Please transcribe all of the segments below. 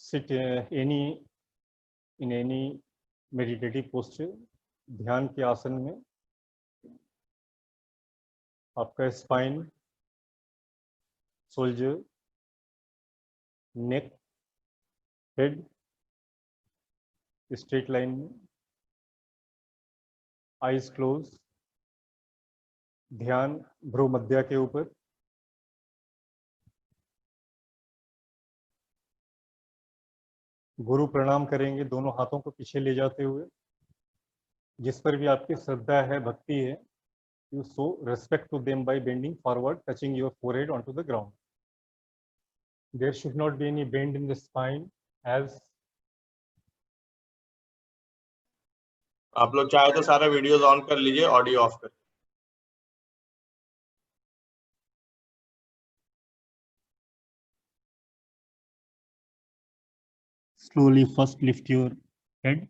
Sit in any meditative posture. ध्यान के आसन में आपका स्पाइन, शोल्डर, नेक, हेड स्ट्रेट लाइन में, आईज क्लोज, ध्यान भ्रू मध्य के ऊपर। गुरु प्रणाम करेंगे दोनों हाथों को पीछे ले जाते हुए। जिस पर भी आपकी श्रद्धा है, भक्ति है, you show respect to them by bending forward, touching your forehead onto the ground. There should not be any bend in the spine as आप लोग चाहे तो सारे वीडियोस ऑन कर लीजिए, ऑडियो ऑफ कर। Slowly first lift your head.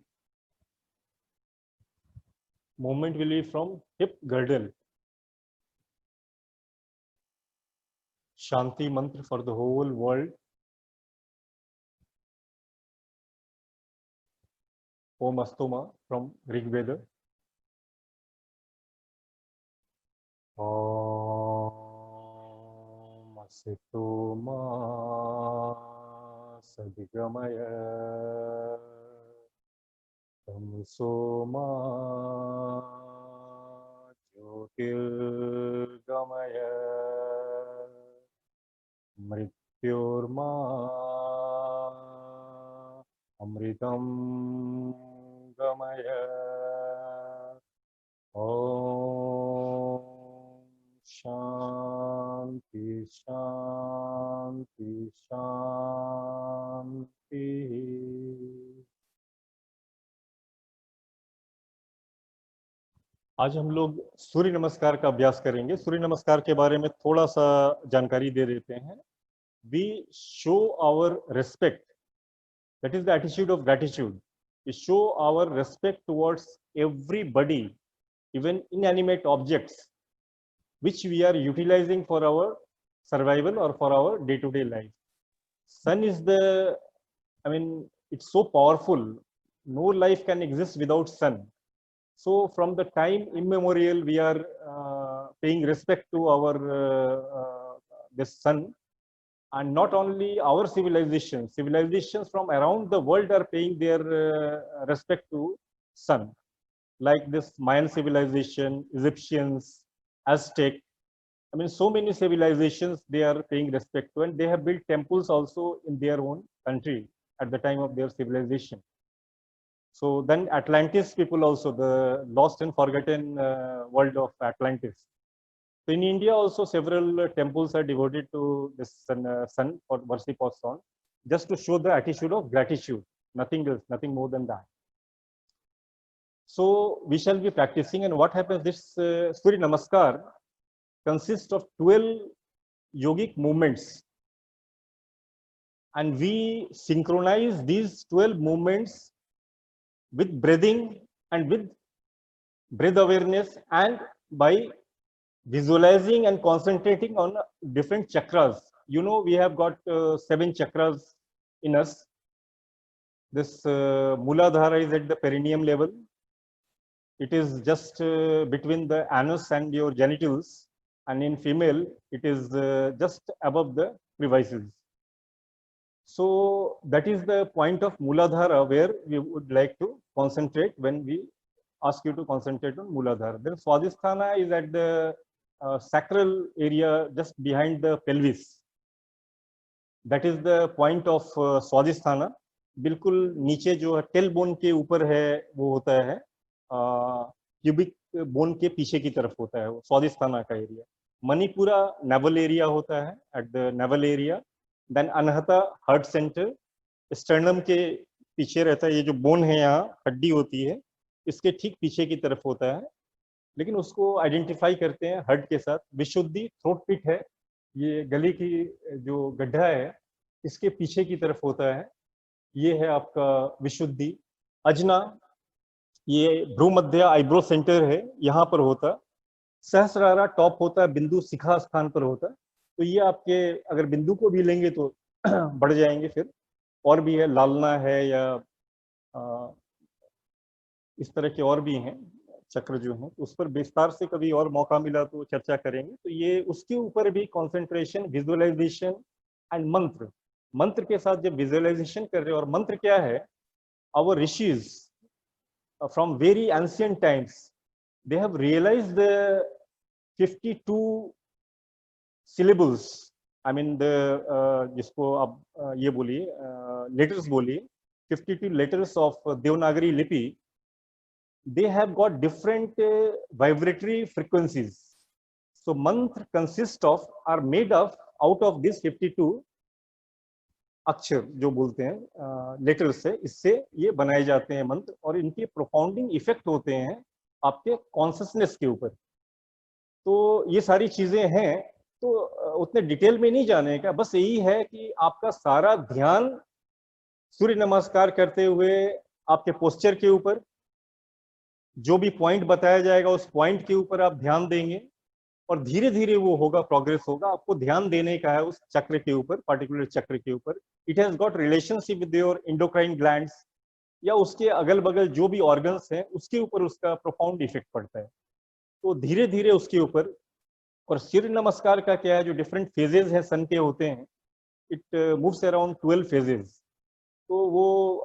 Movement will be from hip girdle. Shanti mantra for the whole world. Om Astoma from Rig Veda. Om Asitoma Sadigamaya Tamsoma Jyotirgamaya Mrityorma Amritam Gamaya. Om Shanti Shanti Shanti. आज हम लोग सूर्य नमस्कार का अभ्यास करेंगे। सूर्य नमस्कार के बारे में थोड़ा सा जानकारी दे देते हैं। We show our respect, that is the attitude of gratitude. We show our respect towards everybody, even inanimate objects, which we are utilizing for our survival or for our day-to-day life. Sun is it's so powerful. No life can exist without sun. So from the time immemorial, we are paying respect to our this sun. And not only our civilizations from around the world are paying their respect to sun. Like this Mayan civilization, Egyptians, Aztec, so many civilizations they are paying respect to, and they have built temples also in their own country at the time of their civilization. So then Atlantis people also, the lost and forgotten world of Atlantis. So in India also several temples are devoted to this sun for worship of sun, just to show the attitude of gratitude, nothing else, nothing more than that. So we shall be practicing, and what happens, this Surya Namaskar consists of 12 yogic movements, and we synchronize these 12 movements with breathing and with breath awareness, and by visualizing and concentrating on different chakras. You know, we have got 7 chakras in us. This Mooladhara is at the perineum level. It is just between the anus and your genitals, and in female it is just above the crevices. So that is the point of Mooladhara where we would like to concentrate when we ask you to concentrate on Mooladhara. Then Swadhisthana is at the sacral area just behind the pelvis. That is the point of Swadhisthana. बिल्कुल नीचे जो है tail bone के ऊपर है वो होता है, क्यूबिक बोन के पीछे की तरफ होता है वो स्वादिष्ठाना का एरिया. मणिपुरा नेवल एरिया होता है, at the navel area. Then Anahata heart centre, sternum के पीछे रहता है. ये जो बोन है यहाँ हड्डी होती है इसके ठीक पीछे की तरफ होता है, लेकिन उसको आइडेंटिफाई करते हैं हर्ट के साथ. विशुद्धि थ्रोट पिट है, ये गले की जो गड्ढा है इसके पीछे की तरफ होता है, ये है आपका विशुद्धि. अजना, ये भ्रू मध्य आईब्रो सेंटर है, यहाँ पर होता. सहस्रारा टॉप होता है, बिंदु शिखा स्थान पर होता है. तो ये आपके अगर बिंदु को भी लेंगे तो बढ़ जाएंगे फिर. और भी है, लालना है, या इस तरह के और भी हैं चक्र जो हैं, तो उस पर विस्तार से कभी और मौका मिला तो चर्चा करेंगे। तो ये उसके ऊपर भी कंसंट्रेशन, विजुअलाइजेशन एंड मंत्र। मंत्र के साथ जब विजुअलाइजेशन कर रहे हैं, और मंत्र क्या है, our rishis from very ancient times they have realised the 52 syllables, I mean the जिसको आप ये बोलिए लेटर्स बोलिए, 52 letters of Devanagari Lipi, they have got different vibratory frequencies. So mantra consists of, are made of, out of this 52 अक्षर जो बोलते हैं letters से, इससे ये बनाए जाते हैं मंत्र, और इनके प्रोफाउंडिंग इफेक्ट होते हैं आपके कॉन्शियसनेस के ऊपर। तो ये सारी चीजें हैं, तो उतने डिटेल में नहीं जाने का, बस यही है कि आपका सारा ध्यान सूर्य नमस्कार करते हुए आपके पोस्चर के ऊपर, जो भी पॉइंट बताया जाएगा उस पॉइंट के ऊपर आप ध्यान देंगे, और धीरे धीरे वो होगा, प्रोग्रेस होगा। आपको ध्यान देने का है उस चक्र के ऊपर, पर्टिकुलर चक्र के ऊपर। It has got relationship with your endocrine glands, या उसके अगल बगल जो भी ऑर्गन्स हैं उसके ऊपर उसका प्रोफाउंड इफेक्ट पड़ता है। तो धीरे धीरे उसके ऊपर। और सूर्य नमस्कार का क्या है, जो डिफरेंट फेजेस हैं सन के होते हैं, इट मूव्स अराउंड 12 फेजेस। तो वो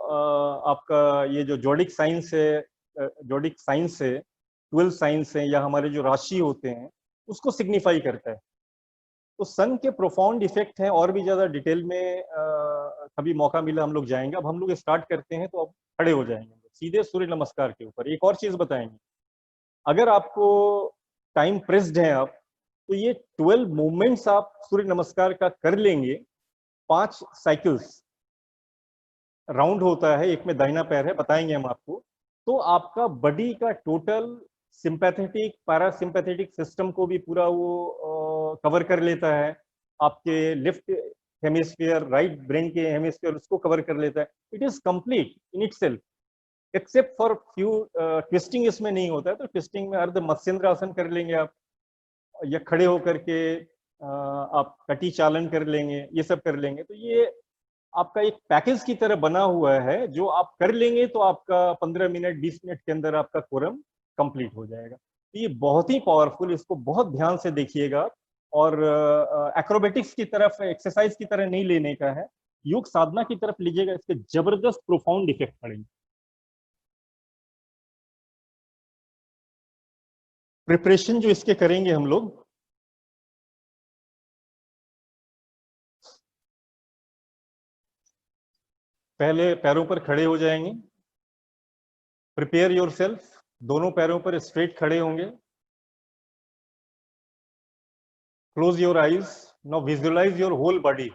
आपका ये जो जोडिक साइंस है, जोडिक साइंस है, 12 साइंस है, या हमारे जो राशि होते हैं उसको सिग्निफाई करता है। तो सन के प्रोफाउंड इफेक्ट हैं, और भी ज्यादा डिटेल में कभी मौका मिला हम लोग जाएंगे। अब हम लोग स्टार्ट करते हैं, तो अब खड़े हो जाएंगे सीधे सूर्य नमस्कार के ऊपर। एक और चीज बताएंगे, अगर आपको टाइम प्रेस्ड है आप, तो ये 12 मूवमेंट्स आप सूर्य नमस्कार का कर लेंगे, 5 साइकिल्स राउंड होता है, एक में दाहिना पैर है, बताएंगे हम आपको। तो आपका बॉडी का टोटल सिंपैथेटिक पैरासिम्पैथेटिक सिस्टम को भी पूरा वो कवर कर लेता है। आपके लेफ्ट हेमिस्फीयर, राइट ब्रेन के हेमिस्फीयर, उसको कवर कर लेता है। It is complete in itself, except for few twisting इसमें नहीं होता है। तो ट्विस्टिंग में अर्ध मत्स्येंद्र आसन कर लेंगे आप, या खड़े होकर के आप कटी चालन कर लेंगे, ये सब कर लेंगे। तो ये आपका एक पैकेज की तरह बना हुआ है, जो आप कर लेंगे तो आपका 15 मिनट 20 मिनट के अंदर आपका कोरम कंप्लीट हो जाएगा। तो ये बहुत ही पावरफुल, इसको बहुत ध्यान से देखिएगा। और एक्रोबेटिक्स की तरफ, एक्सरसाइज की तरह नहीं लेने का है, योग साधना की तरफ लीजिएगा, इसके जबरदस्त प्रोफाउंड इफेक्ट पड़ेंगे। प्रिपरेशन जो इसके करेंगे हम लोग, पहले पैरों पर खड़े हो जाएंगे। प्रिपेयर योरसेल्फ, दोनों पैरों पर स्ट्रेट खड़े होंगे। Close your eyes, now visualise your whole body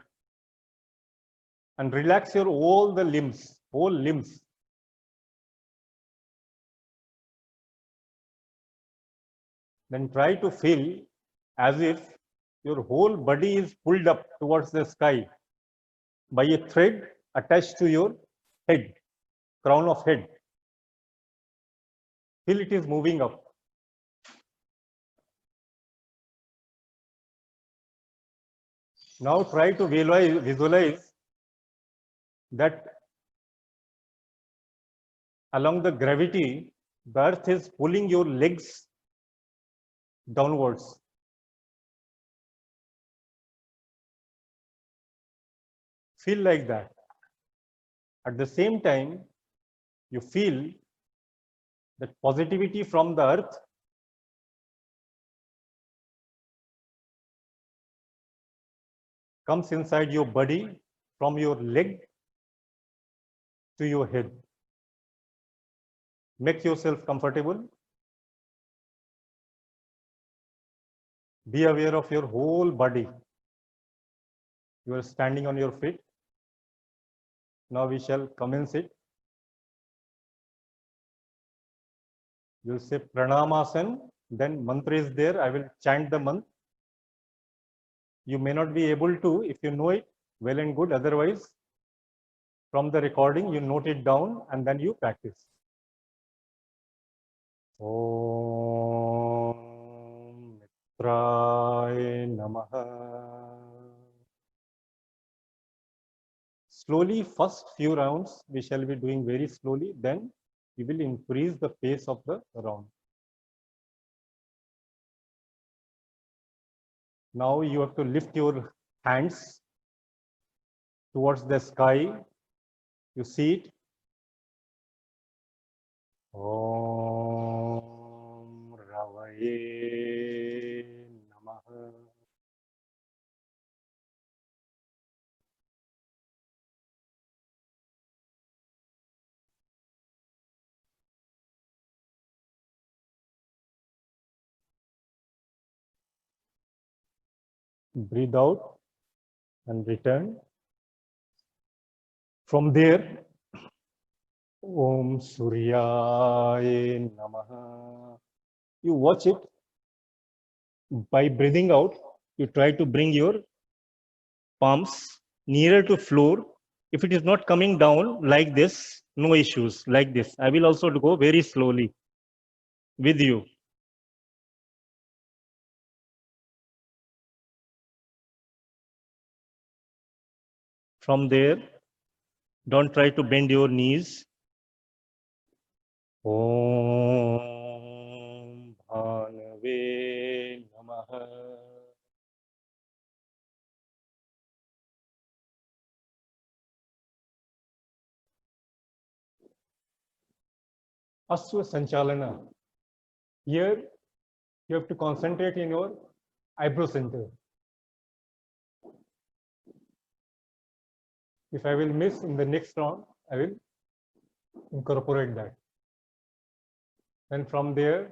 and relax your all the limbs, whole limbs. Then try to feel as if your whole body is pulled up towards the sky by a thread attached to your head, crown of head. Feel it is moving up. Now try to visualize that along the gravity, the earth is pulling your legs downwards. Feel like that. At the same time, you feel that positivity from the earth comes inside your body, from your leg to your head. Make yourself comfortable. Be aware of your whole body. You are standing on your feet. Now we shall commence it. You will say Pranamasan, then mantra is there. I will chant the mantra. You may not be able to, if you know it, well and good. Otherwise, from the recording, you note it down and then you practice. Om Mitraye Namaha. slowly, first few rounds, we shall be doing very slowly, then we will increase the pace of the round. Now you have to lift your hands towards the sky. You see it. Om Ravaye Namaha. Breathe out and return. From there, Om Suryaya Namaha. You watch it. By breathing out, you try to bring your palms nearer to floor. If it is not coming down like this, no issues. Like this, I will also go very slowly with you. From there, don't try to bend your knees. Om Bhanave Namaha. Aswa Sanchalana. Here, you have to concentrate in your eyebrow center. If I will miss in the next round, I will incorporate that. And from there,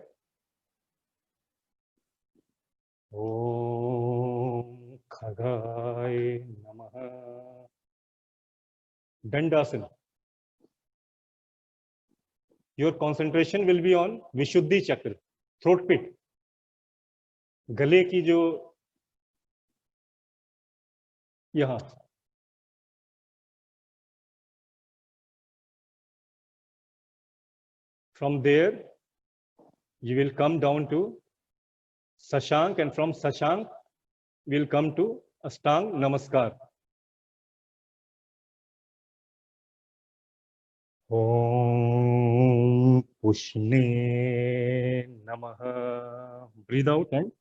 Om Khagaya Namaha. Dandasana. Your concentration will be on Vishuddhi Chakra, throat pit. गले की जो यहाँ from there you will come down to Sashank, and from Sashank will come to Ashtang Namaskar. Om Pushne Namaha. Breathe out and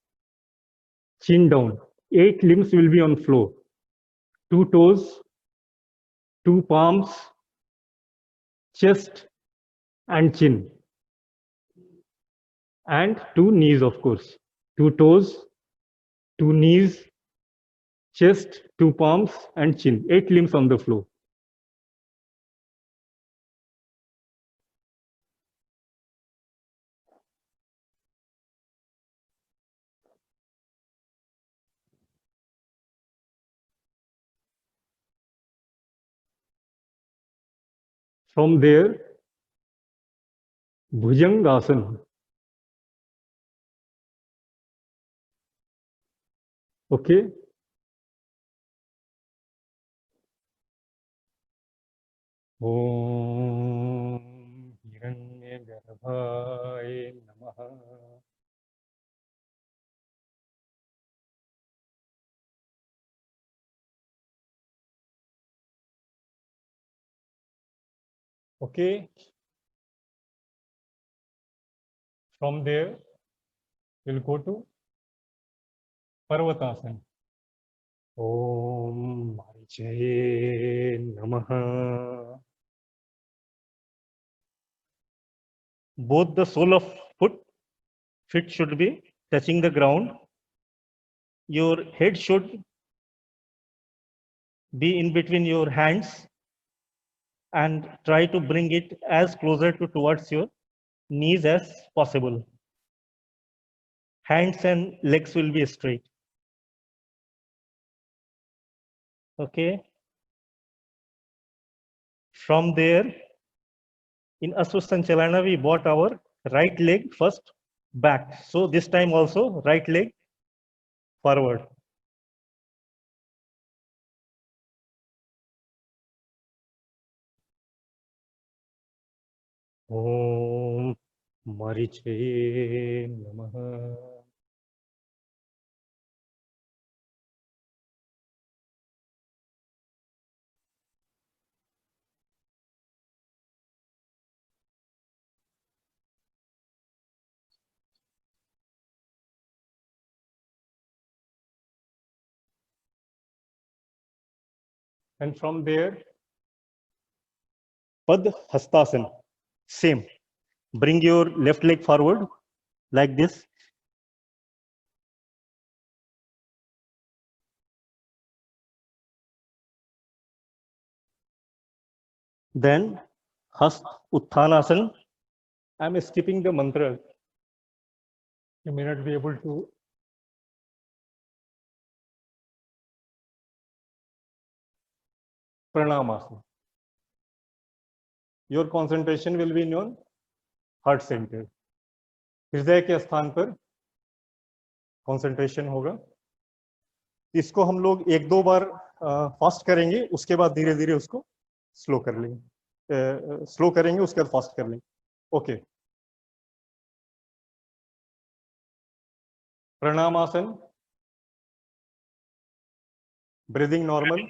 chin down. 8 limbs will be on floor. 2 toes, 2 palms, chest and chin. And 2 knees, of course. 2 toes, 2 knees, chest, 2 palms and chin. 8 limbs on the floor. From there, Bhujangasana. Okay. Om Hiranyagarbhaya Namaha. Okay. From there, we'll go to Parvatasana. Om Marichaye Namaha. Both the sole of feet should be touching the ground. Your head should be in between your hands and try to bring it as closer towards your knees as possible. Hands and legs will be straight. Okay. From there, in Aswasanchalana, we brought our right leg first back. So this time also right leg forward. Om Marichaye Namaha. and from there Pad Hastasana. Same. Bring your left leg forward like this. Then Hast Uttanasana. I'm skipping the mantra. You may not be able to. Pranamasana. Your concentration will be on heart center. हृदय के स्थान पर concentration होगा. इसको हम लोग 1-2 बार fast करेंगे, उसके बाद धीरे धीरे उसको स्लो कर लेंगे. स्लो करेंगे, उसके बाद फास्ट कर लेंगे. Okay. Pranamasana. Breathing normal.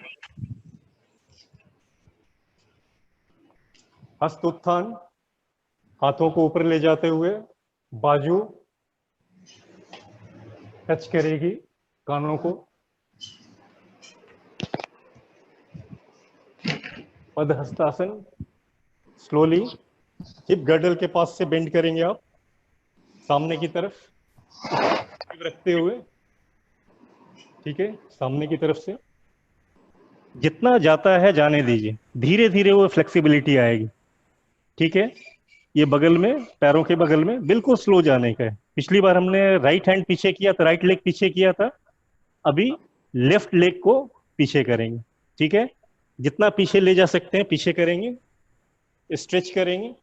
Hasta Utthana. हाथों को ऊपर ले जाते हुए बाजू टच करेगी कानों को. पद हस्तासन. स्लोली हिप गर्डल के पास से बेंड करेंगे आप सामने की तरफ रखते हुए. ठीक है, सामने की तरफ से जितना जाता है जाने दीजिए, धीरे धीरे वो फ्लेक्सिबिलिटी आएगी. ठीक है, ये बगल में, पैरों के बगल में बिल्कुल स्लो जाने का है. पिछली बार हमने राइट हैंड पीछे किया था, राइट लेग पीछे किया था. अभी लेफ्ट लेग को पीछे करेंगे. ठीक है, जितना पीछे ले जा सकते हैं पीछे करेंगे. स्ट्रेच करेंगे.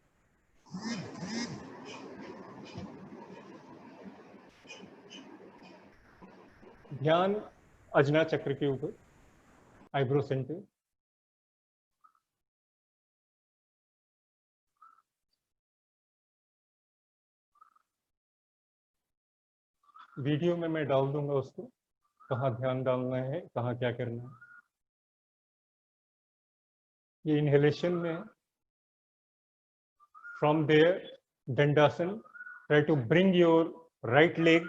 ध्यान अजना चक्र के ऊपर, आईब्रो सेंटर. वीडियो में मैं डाल दूंगा उसको, कहाँ ध्यान डालना है, कहाँ क्या करना है. ये इनहेलेशन में है. From there Dandasana, try to bring your right leg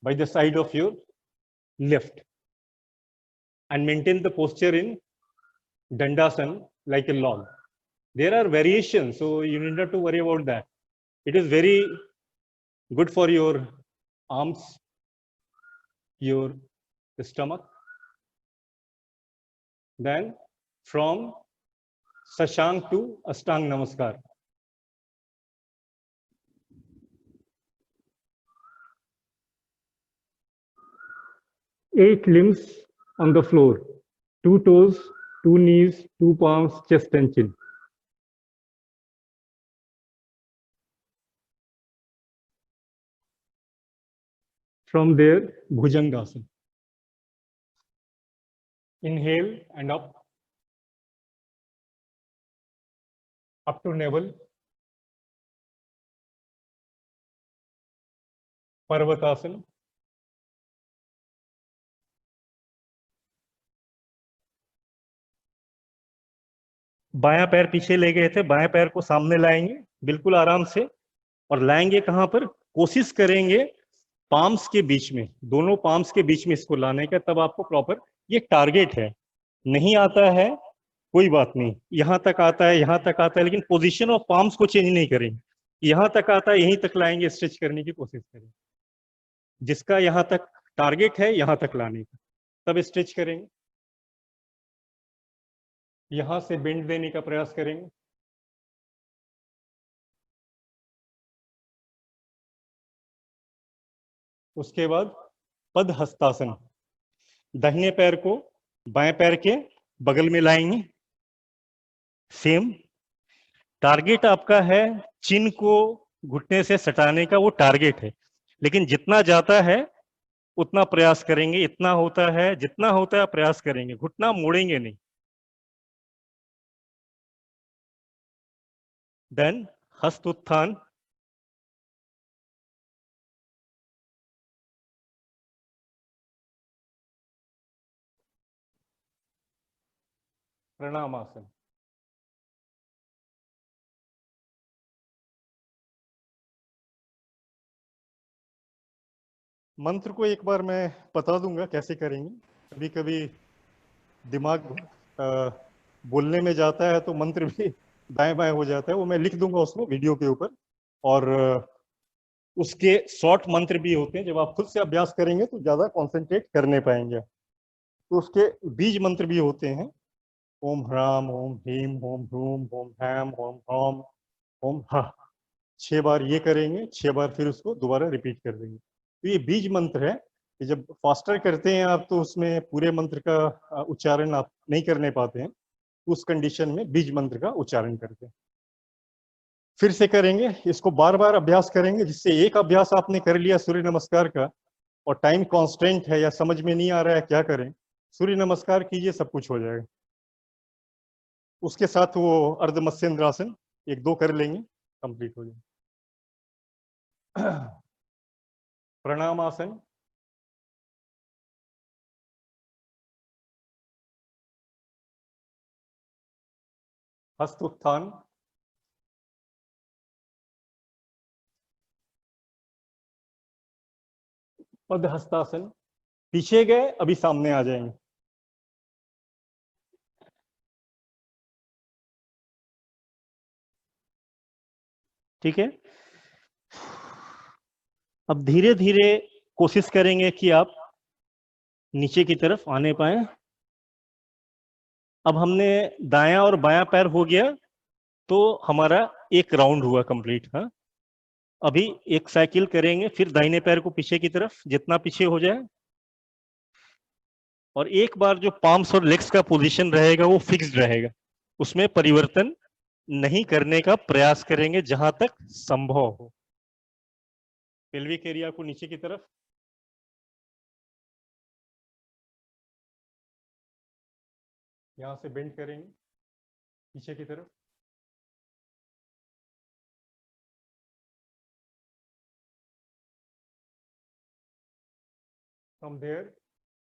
by the side of your left and maintain the posture in Dandasana like a log. There are variations, so you need not to worry about that. It is very good for your arms, your stomach. Then from Sashank to Ashtang Namaskar. Eight limbs on the floor, 2 toes, 2 knees, 2 palms, chest and chin. From there, Bhujangasana. Inhale and up to navel. Parvatasana. बायां पैर पीछे ले गए थे, बाएं पैर को सामने लाएंगे बिल्कुल आराम से. और लाएंगे कहां पर? कोशिश करेंगे पाम्स के बीच में, दोनों पाम्स के बीच में इसको लाने का. तब आपको प्रॉपर, ये टारगेट है. नहीं आता है कोई बात नहीं, यहां तक आता है, यहां तक आता है, लेकिन पोजीशन ऑफ पाम्स को चेंज नहीं करेंगे. यहां तक आता है, यहीं तक लाएंगे, स्ट्रेच करने की कोशिश करेंगे. जिसका यहां तक टारगेट है, यहां तक लाने का, तब स्ट्रेच करेंगे. यहां से बेंड देने का प्रयास करेंगे. उसके बाद पद हस्तासन. दाहिने पैर को बाएं पैर के बगल में लाएंगे. सेम टारगेट आपका है चिन को घुटने से सटाने का, वो टारगेट है. लेकिन जितना जाता है उतना प्रयास करेंगे. इतना होता है, जितना होता है प्रयास करेंगे, घुटना मोड़ेंगे नहीं. देन हस्त उत्थान. प्रणामासन. मंत्र को एक बार मैं बता दूंगा कैसे करेंगे. कभी कभी दिमाग बोलने में जाता है तो मंत्र भी दाएं बाएं हो जाता है। वो मैं लिख दूंगा उसमें वीडियो के ऊपर। और उसके शॉर्ट मंत्र भी होते हैं, जब आप खुद से अभ्यास करेंगे तो ज्यादा कॉन्सेंट्रेट करने पाएंगे। तो उसके बीज मंत्र भी होते हैं, ओम ह्राम, ओम ह्रीम, ओम ह्रूम, ओम हैम, ओम ह्रौम, ओम हा। 6 बार ये करेंगे, 6 बार फिर उसको दोबारा रिपीट कर देंगे। तो ये बीज मंत्र है कि जब फास्टर करते हैं आप तो उसमें पूरे मंत्र का उच्चारण आप नहीं करने पाते हैं, उस कंडीशन में बीज मंत्र का उच्चारण करते हैं। फिर से करेंगे इसको, बार बार अभ्यास करेंगे, जिससे एक अभ्यास आपने कर लिया सूर्य नमस्कार का और टाइम कांस्टेंट है या समझ में नहीं आ रहा है क्या करें, सूर्य नमस्कार कीजिए, सब कुछ हो जाएगा। उसके साथ वो अर्ध मत्स्येंद्रासन 1-2 कर लेंगे, कंप्लीट हो जाएगा। प्रणाम आसन, हस्त उत्थान, पद हस्तासन। पीछे गए, अभी सामने आ जाएंगे। ठीक है। अब धीरे धीरे कोशिश करेंगे कि आप नीचे की तरफ आने पाए। अब हमने दायां और बायां पैर हो गया तो हमारा एक राउंड हुआ कंप्लीट। हाँ, अभी एक साइकिल करेंगे, फिर दाहिने पैर को पीछे की तरफ जितना पीछे हो जाए, और एक बार जो पाम्स और लेग्स का पोजीशन रहेगा वो फिक्स्ड रहेगा, उसमें परिवर्तन नहीं करने का प्रयास करेंगे जहां तक संभव हो। पेल्विक एरिया को नीचे की तरफ, यहां से बेंड करेंगे पीछे की तरफ। फ्रॉम देयर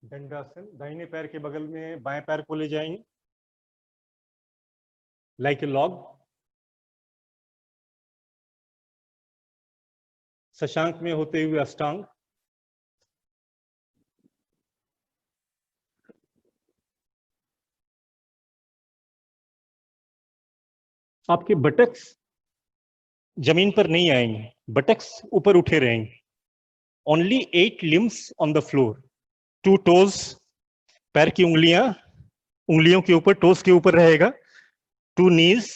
दंडासन, दाहिने पैर के बगल में बाएं पैर को ले जाएंगे, लाइक ए लॉग। शशांक में होते हुए अष्टांग। आपके बटक्स जमीन पर नहीं आएंगे, बटक्स ऊपर उठे रहेंगे। Only 8 limbs on the floor, 2 toes, पैर की उंगलियों के ऊपर, टोज के ऊपर रहेगा, 2 नीज,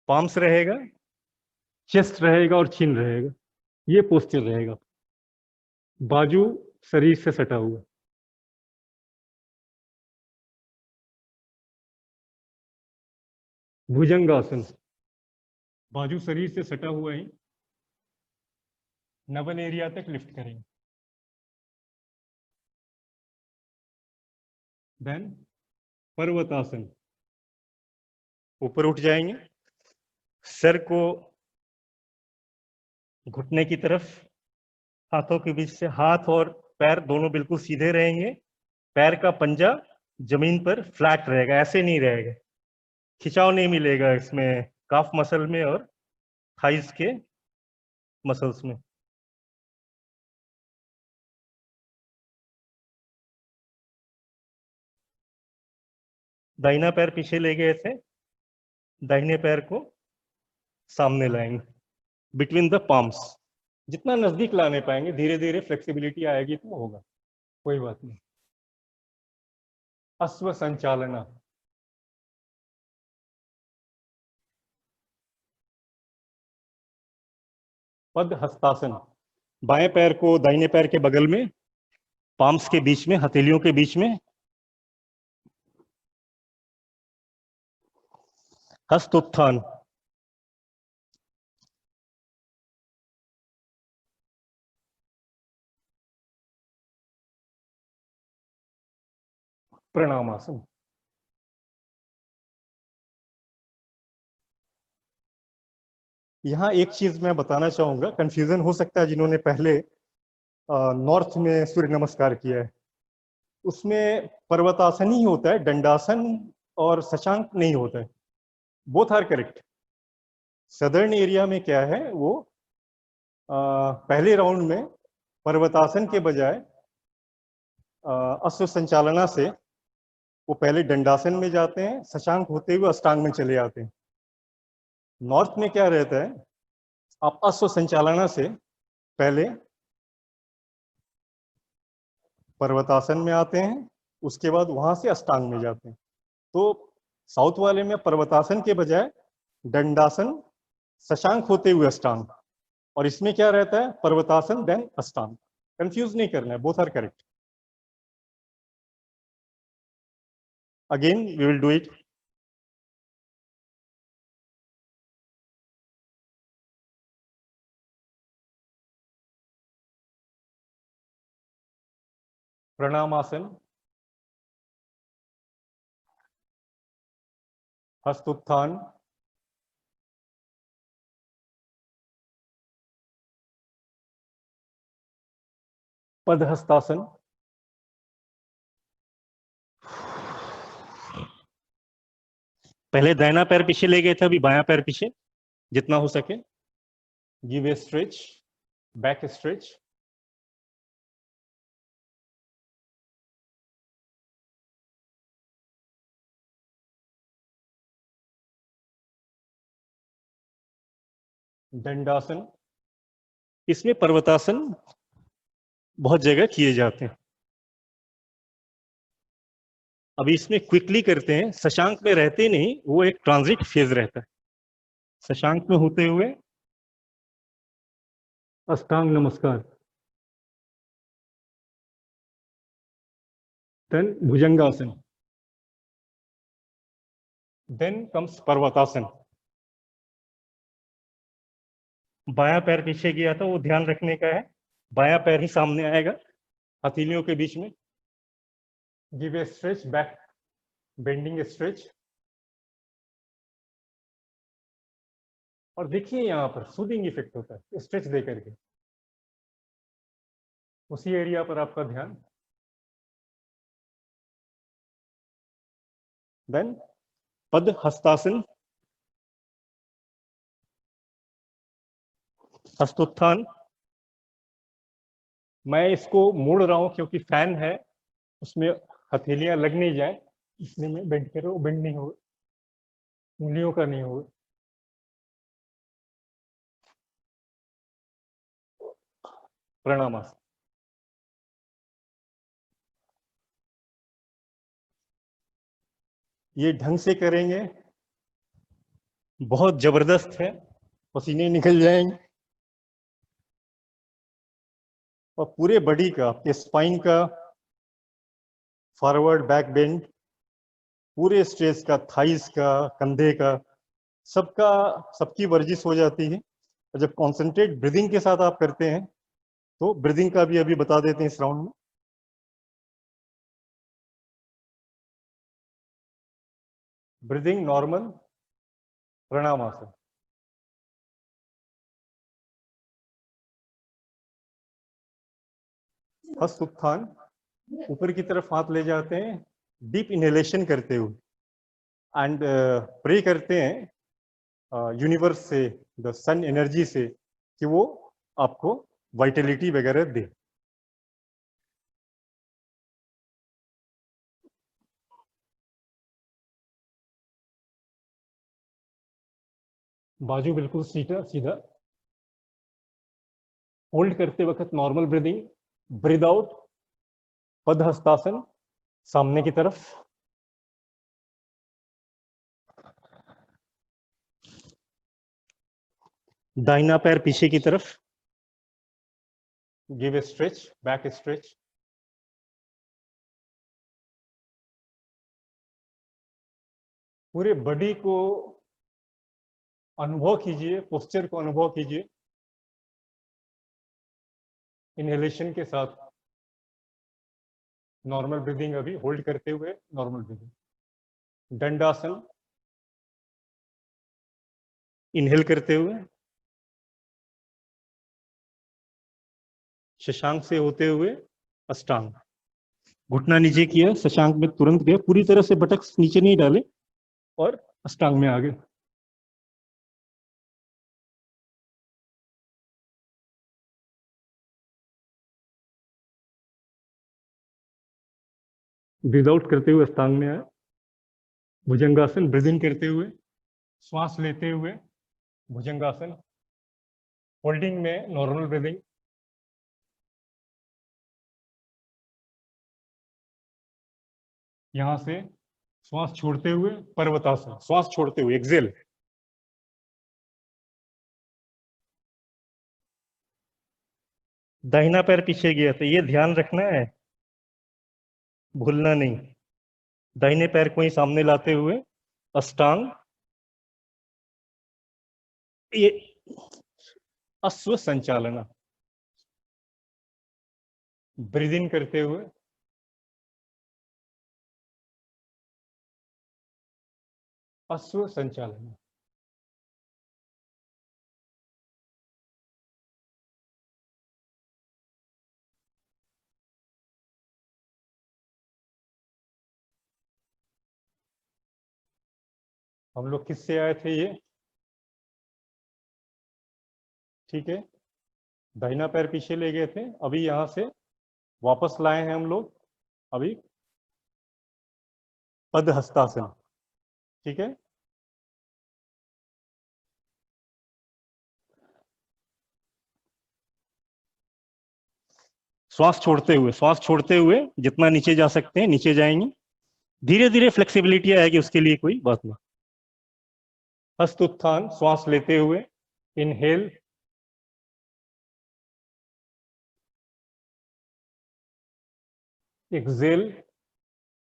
पाम्स रहेगा, चेस्ट रहेगा और चिन रहेगा। ये पोस्चर रहेगा, बाजू शरीर से सटा हुआ। भुजंगासन, बाजू शरीर से सटा हुआ है, नवन एरिया तक लिफ्ट करेंगे। देन पर्वतासन, ऊपर उठ जाएंगे, सर को घुटने की तरफ, हाथों के बीच से, हाथ और पैर दोनों बिल्कुल सीधे रहेंगे, पैर का पंजा जमीन पर फ्लैट रहेगा, ऐसे नहीं रहेगा, खिंचाव नहीं मिलेगा इसमें काफ मसल में और थाइस के मसल्स में। दाहिना पैर पीछे ले गए थे, दाहिने पैर को सामने लाएंगे बिटवीन द पाम्स, जितना नजदीक लाने पाएंगे, धीरे धीरे फ्लेक्सिबिलिटी आएगी तो होगा, कोई बात नहीं। अश्व संचालना, पद हस्तासन, बाएं पैर को दाहिने पैर के बगल में, पाम्स के बीच में, हथेलियों के बीच में, हस्त उत्थान, प्रणामासन। यहाँ एक चीज मैं बताना चाहूंगा, कंफ्यूजन हो सकता है जिन्होंने पहले नॉर्थ में सूर्य नमस्कार किया है, उसमें पर्वतासन ही होता है, दंडासन और शशांक नहीं होता है। Both are correct. Southern area में क्या है, वो पहले राउंड में पर्वतासन के बजाय अश्व संचालना से वो पहले दंडासन में जाते हैं, शशांक होते हुए अष्टांग में चले जाते हैं। नॉर्थ में क्या रहता है, आप अश्व संचालना से पहले पर्वतासन में आते हैं, उसके बाद वहां से अष्टांग में जाते हैं। तो साउथ वाले में पर्वतासन के बजाय दंडासन, शशांक होते हुए अष्टांग, और इसमें क्या रहता है, पर्वतासन देन अष्टांग। कंफ्यूज नहीं करना है, both are correct. Again we will do it. Pranamasana, Hastottanasana, Padahastasana, पहले दाहिना पैर पीछे ले गए थे, अभी बायां पैर पीछे जितना हो सके। Give a stretch, back stretch, Dandasana. इसमें पर्वतासन बहुत जगह किए जाते हैं। अभी इसमें क्विकली करते हैं, शशांक में रहते नहीं, वो एक ट्रांजिट फेज रहता है। शशांक में होते हुए अष्टांग नमस्कार, देन भुजंगासन, देन कम्स पर्वतासन। बायां पैर पीछे गया था, वो ध्यान रखने का है, बायां पैर ही सामने आएगा हथेलियों के बीच में। Give a stretch back, bending stretch. और देखिए यहाँ पर सूदिंग इफेक्ट होता है स्ट्रेच दे करके, उसी एरिया पर आपका ध्यान। देन पद हस्तासन, हस्तोत्थान। मैं इसको मोड़ रहा हूं क्योंकि फैन है, उसमें हथेलियां लग नहीं जाए, इसलिए मैं बेंड कर रहा हूं, बेंड नहीं हो, उंगलियों का नहीं हो। प्रणामासन। ये ढंग से करेंगे, बहुत जबरदस्त है, पसीने निकल जाएंगे। और पूरे बॉडी का, आपके स्पाइन का फॉरवर्ड बैक बेंड, पूरे स्ट्रेच का, थाइस का, कंधे का, सबका, सबकी वर्जिश हो जाती है। और जब कॉन्सेंट्रेट ब्रीदिंग के साथ आप करते हैं, तो ब्रीदिंग का भी अभी बता देते हैं इस राउंड में। Breathing normal, Pranamasana. हस्त उत्थान, ऊपर की तरफ हाथ ले जाते हैं, डीप इनहेलेशन करते हुए, एंड प्रे करते हैं यूनिवर्स से, द सन एनर्जी से, कि वो आपको वाइटलिटी वगैरह दे। बाजू बिल्कुल सीधा सीधा, होल्ड करते वक्त नॉर्मल ब्रीदिंग, ब्रीद आउट पद हस्तासन, सामने की तरफ। दाहिना पैर पीछे की तरफ, give a stretch, back stretch. पूरे बॉडी को अनुभव कीजिए, पोस्चर को अनुभव कीजिए, इनहेलेशन के साथ नॉर्मल ब्रीदिंग, अभी होल्ड करते हुए नॉर्मल ब्रीदिंग। दंडासन, इनहेल करते हुए, शशांक से होते हुए अष्टांग। घुटना नीचे किया, शशांक में तुरंत गए, पूरी तरह से बटक नीचे नहीं डाले, और अष्टांग में आ गए। ब्रीद आउट करते हुए अष्टांग में आए, भुजंगासन, ब्रीद इन करते हुए, श्वास लेते हुए भुजंगासन, होल्डिंग में नॉर्मल ब्रीदिंग, यहां से श्वास छोड़ते हुए पर्वतासन, श्वास छोड़ते हुए एक्सेल, दाहिना पैर पीछे गया तो ये ध्यान रखना है, भूलना नहीं। दाहिने पैर को ही सामने लाते हुए अष्टांग, ये अश्व संचालना, ब्रीद इन करते हुए अश्व संचालना, हम लोग किससे आए थे ये, ठीक है, दाहिना पैर पीछे ले गए थे, अभी यहां से वापस लाए हैं हम लोग, अभी पद हस्तासन, ठीक है। श्वास छोड़ते हुए जितना नीचे जा सकते हैं नीचे जाएंगे, धीरे धीरे फ्लेक्सिबिलिटी आएगी, उसके लिए कोई बात नहीं। हस्त उत्थान, श्वास लेते हुए इनहेल, एक्सेल,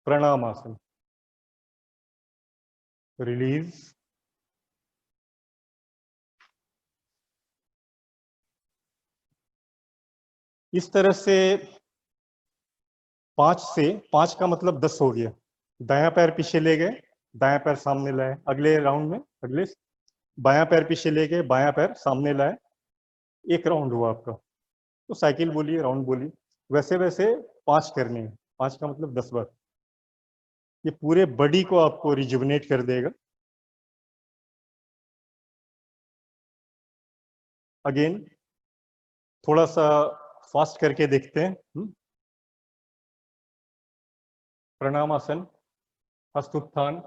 प्रणामासन, रिलीज, इस तरह से 5 का मतलब 10 हो गया। दायां पैर पीछे ले गए, दायां पैर सामने लाए, अगले राउंड में अगले बायां पैर पीछे ले गए, बायां पैर सामने लाए, एक राउंड हुआ आपका। तो साइकिल बोलिए, राउंड बोलिए, वैसे वैसे 5 करने हैं, 5 का मतलब 10 बार। ये पूरे बॉडी को आपको रिजुविनेट कर देगा। अगेन थोड़ा सा फास्ट करके देखते हैं। प्रणामासन, हस्तोत्थान,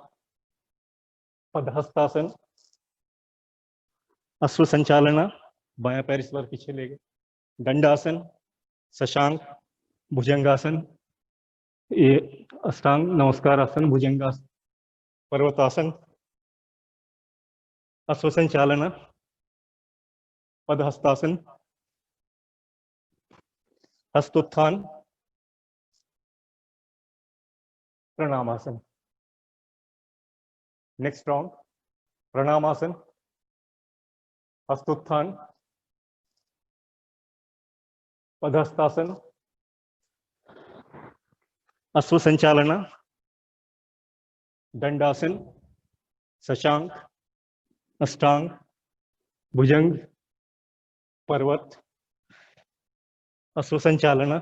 पदहस्तासन, अश्व संचालना, बायां पैर इस बार पीछे ले गए, दंडासन, शशांक, भुजंगासन, ये अष्टांग नमस्कार आसन, भुजंगासन, पर्वतासन, अश्व संचालना, पदहस्तासन, हस्तोत्थान, प्रणामासन। नेक्स्ट राउंड, प्रणामासन, हस्तोत्थान, पदहस्तासन, अश्व संचालना, दंडासन, शशांक, अष्टांग, भुजंग, पर्वत, अश्व संचालना,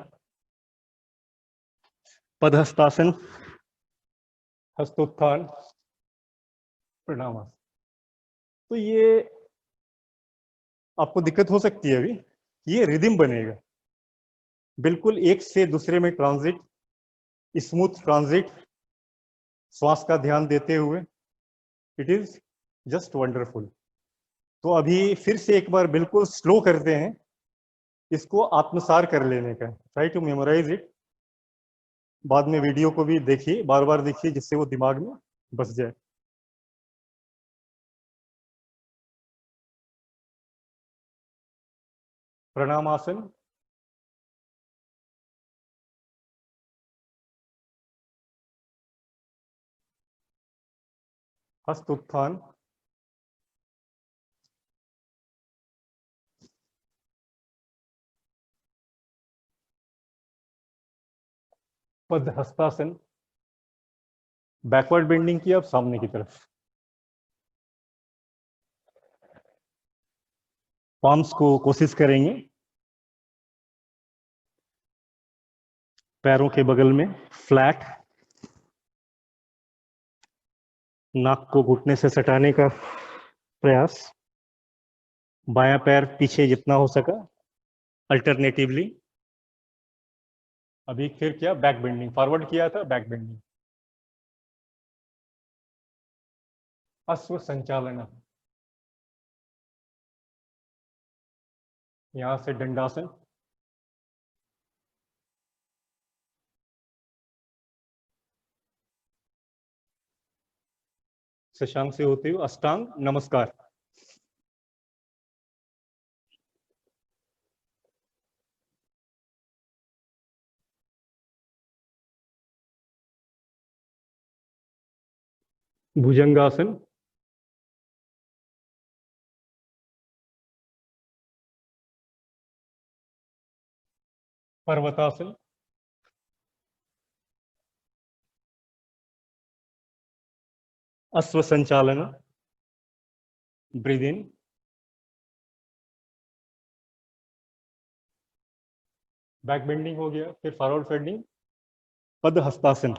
पदहस्तासन, हस्तोत्थान, प्रणामासन। तो ये आपको दिक्कत हो सकती है, अभी ये रिदम बनेगा, बिल्कुल एक से दूसरे में ट्रांजिट, स्मूथ ट्रांजिट, श्वास का ध्यान देते हुए, इट इज जस्ट वंडरफुल। तो अभी फिर से एक बार बिल्कुल स्लो करते हैं, इसको आत्मसार कर लेने का, ट्राई टू मेमोराइज इट। बाद में वीडियो को भी देखिए, बार बार देखिए, जिससे वो दिमाग में बस जाए। प्रणामासन, हस्त उत्थान, पदहस्तासन, बैकवर्ड बेंडिंग की अब सामने की तरफ, पाम्स को कोशिश करेंगे पैरों के बगल में फ्लैट, नाक को घुटने से सटाने का प्रयास, बायां पैर पीछे जितना हो सका, अल्टरनेटिवली अभी फिर क्या, बैक बेंडिंग, फॉरवर्ड किया था, बैक बेंडिंग। अश्व संचालन, यहां से दंडासन, शशांक से होते हुए अष्टांग नमस्कार। भुजंगासन, पर्वतासन, अश्व संचालन, ब्रीद इन, बैक बेंडिंग हो गया, फिर फॉरवर्ड बेंडिंग, पद हस्तासन,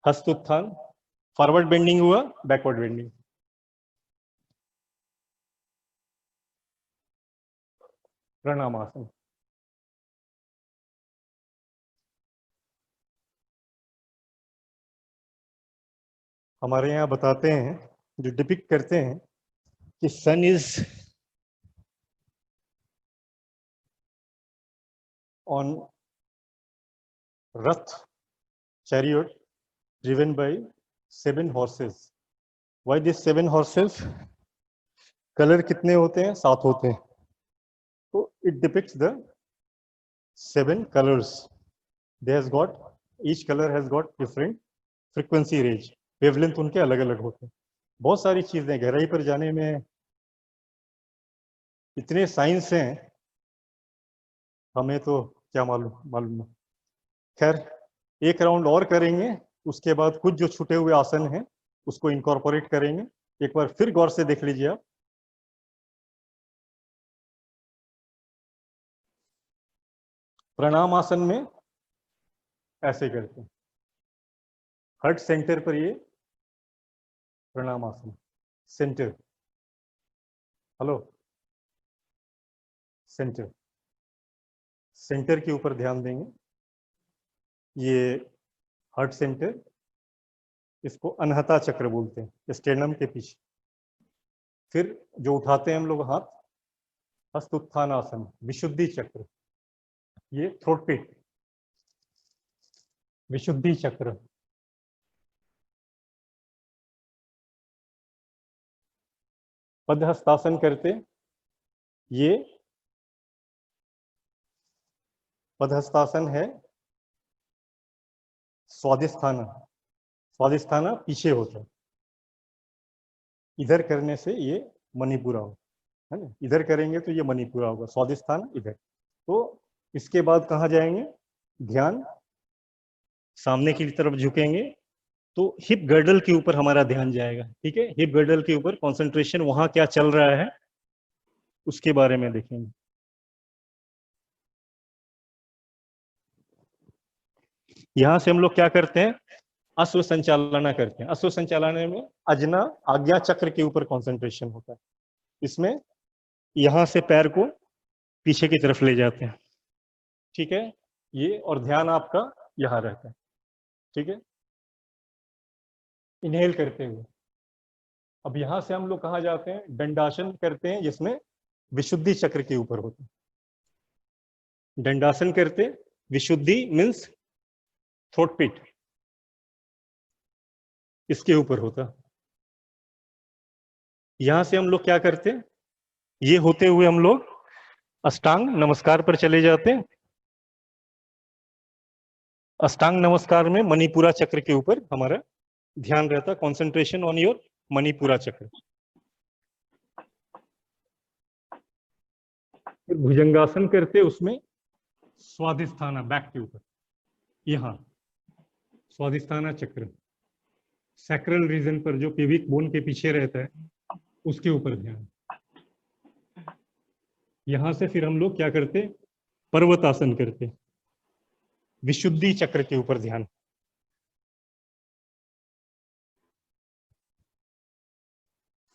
हस्त उत्थान, फॉरवर्ड बेंडिंग हुआ, बैकवर्ड बेंडिंग, प्रणामासन। हमारे यहाँ बताते हैं, जो डिपिक्ट करते हैं कि सन is on Rath chariot driven by 7 horses. Why these 7 horses? Colour कितने होते हैं? 7 होते हैं। तो it depicts the 7 colors. They has got, each color has got different frequency range. Wavelength उनके अलग अलग होते हैं। बहुत सारी चीजें, गहराई पर जाने में इतने साइंस हैं, हमें तो क्या मालूम। खैर, एक राउंड और करेंगे, उसके बाद कुछ जो छूटे हुए आसन हैं उसको इनकॉर्पोरेट करेंगे। एक बार फिर गौर से देख लीजिए आप। प्रणाम आसन में ऐसे करते हैं, हार्ट सेंटर पर ये प्रणाम आसन, सेंटर, हेलो, सेंटर, सेंटर के ऊपर ध्यान देंगे। ये हार्ट सेंटर, इसको अनहता चक्र बोलते हैं, स्टेर्नम के पीछे। फिर जो उठाते हैं हम लोग हाथ, हस्त उत्थान आसन, विशुद्धि चक्र, ये थ्रोट पिट, विशुद्धि चक्र। पदहस्तासन करते, ये पदहस्तासन है स्वादिष्ठाना, स्वादिष्ठाना पीछे होता है, इधर करने से ये मणिपुरा होगा, है ना। इधर करेंगे तो ये मणिपुरा होगा, स्वादिष्ठान इधर। तो इसके बाद कहाँ जाएंगे, ध्यान सामने की तरफ झुकेंगे तो हिप गर्डल के ऊपर हमारा ध्यान जाएगा। ठीक है, हिप गर्डल के ऊपर कंसंट्रेशन, वहां क्या चल रहा है उसके बारे में देखेंगे। यहां से हम लोग क्या करते हैं, अश्व संचालना करते हैं। अश्व संचालना में अजना आज्ञा चक्र के ऊपर कंसंट्रेशन होता है। इसमें यहां से पैर को पीछे की तरफ ले जाते हैं। ठीक है, ये, और ध्यान आपका यहां रहता है। ठीक है, इनहेल करते हुए। अब यहां से हम लोग कहाँ जाते हैं, दंडासन करते हैं, जिसमें विशुद्धि चक्र के ऊपर होते हैं। दंडासन करते, विशुद्धि मीन्स थ्रोट पिट, इसके ऊपर होता। यहां से हम लोग क्या करते हैं, ये होते हुए हम लोग अष्टांग नमस्कार पर चले जाते हैं। अष्टांग नमस्कार में मणिपुरा चक्र के ऊपर हमारा ध्यान रहता, कंसंट्रेशन ऑन योर मणिपुरा चक्र। फिर भुजंगासन करते, उसमें स्वादिष्ठाना बैक के ऊपर, यहाँ स्वादिष्ठाना चक्र, सैक्रल रीजन पर, जो पेविक बोन के पीछे रहता है, उसके ऊपर ध्यान। यहां से फिर हम लोग क्या करते, पर्वतासन करते, विशुद्धि चक्र के ऊपर ध्यान।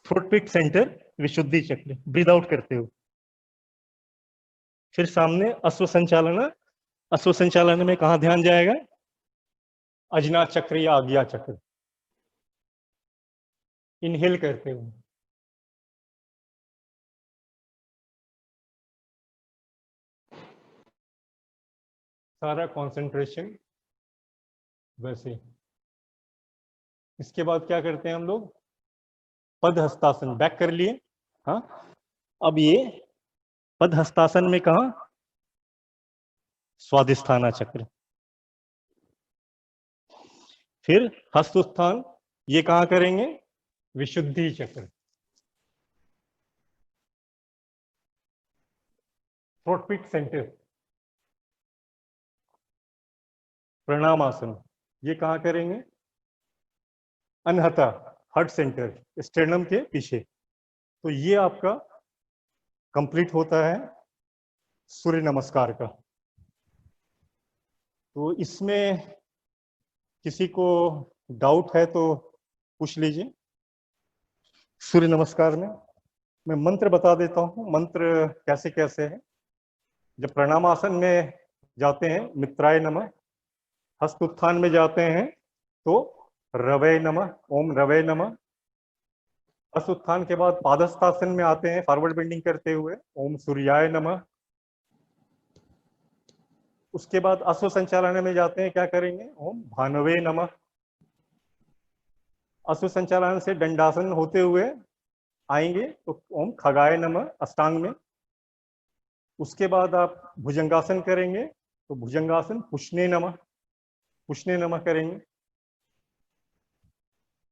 थ्रोट पिट सेंटर, विशुद्धि चक्र, ब्रीद आउट करते हो। फिर सामने अश्व संचालन। अश्व संचालन में कहाँ ध्यान जाएगा? अजना चक्र या आज्ञा चक्र। इनहेल करते हुए, सारा कंसंट्रेशन वैसे। इसके बाद क्या करते हैं हम लोग? पद हस्तासन। बैक कर लिए। हाँ, अब ये पद हस्तासन में कहा? स्वादिष्ठाना चक्र। फिर हस्त उत्थान, ये कहाँ करेंगे? विशुद्धि चक्र। थ्रोट पिट सेंटर। प्रणामासन, ये कहाँ करेंगे? अनहता, हार्ट सेंटर, स्टेर्नम के पीछे। तो ये आपका कंप्लीट होता है सूर्य नमस्कार का। तो इसमें किसी को डाउट है तो पूछ लीजिए। सूर्य नमस्कार में मैं मंत्र बता देता हूँ, मंत्र कैसे कैसे है। जब प्रणामासन में जाते हैं, मित्राय नमः। हस्त उत्थान में जाते हैं तो रवे नमः, ओम रवे नमः। हस्त उत्थान के बाद पादहस्तासन में आते हैं, फॉरवर्ड बेंडिंग करते हुए, ओम सूर्याय नमः। उसके बाद अश्व संचालन में जाते हैं, क्या करेंगे? ओम भानवे नमः। अश्व संचालन से दंडासन होते हुए आएंगे तो ओम खगाय नमः, अष्टांग में। उसके बाद आप भुजंगासन करेंगे तो भुजंगासन पुष्णे नमः, पुष्णे नमः करेंगे।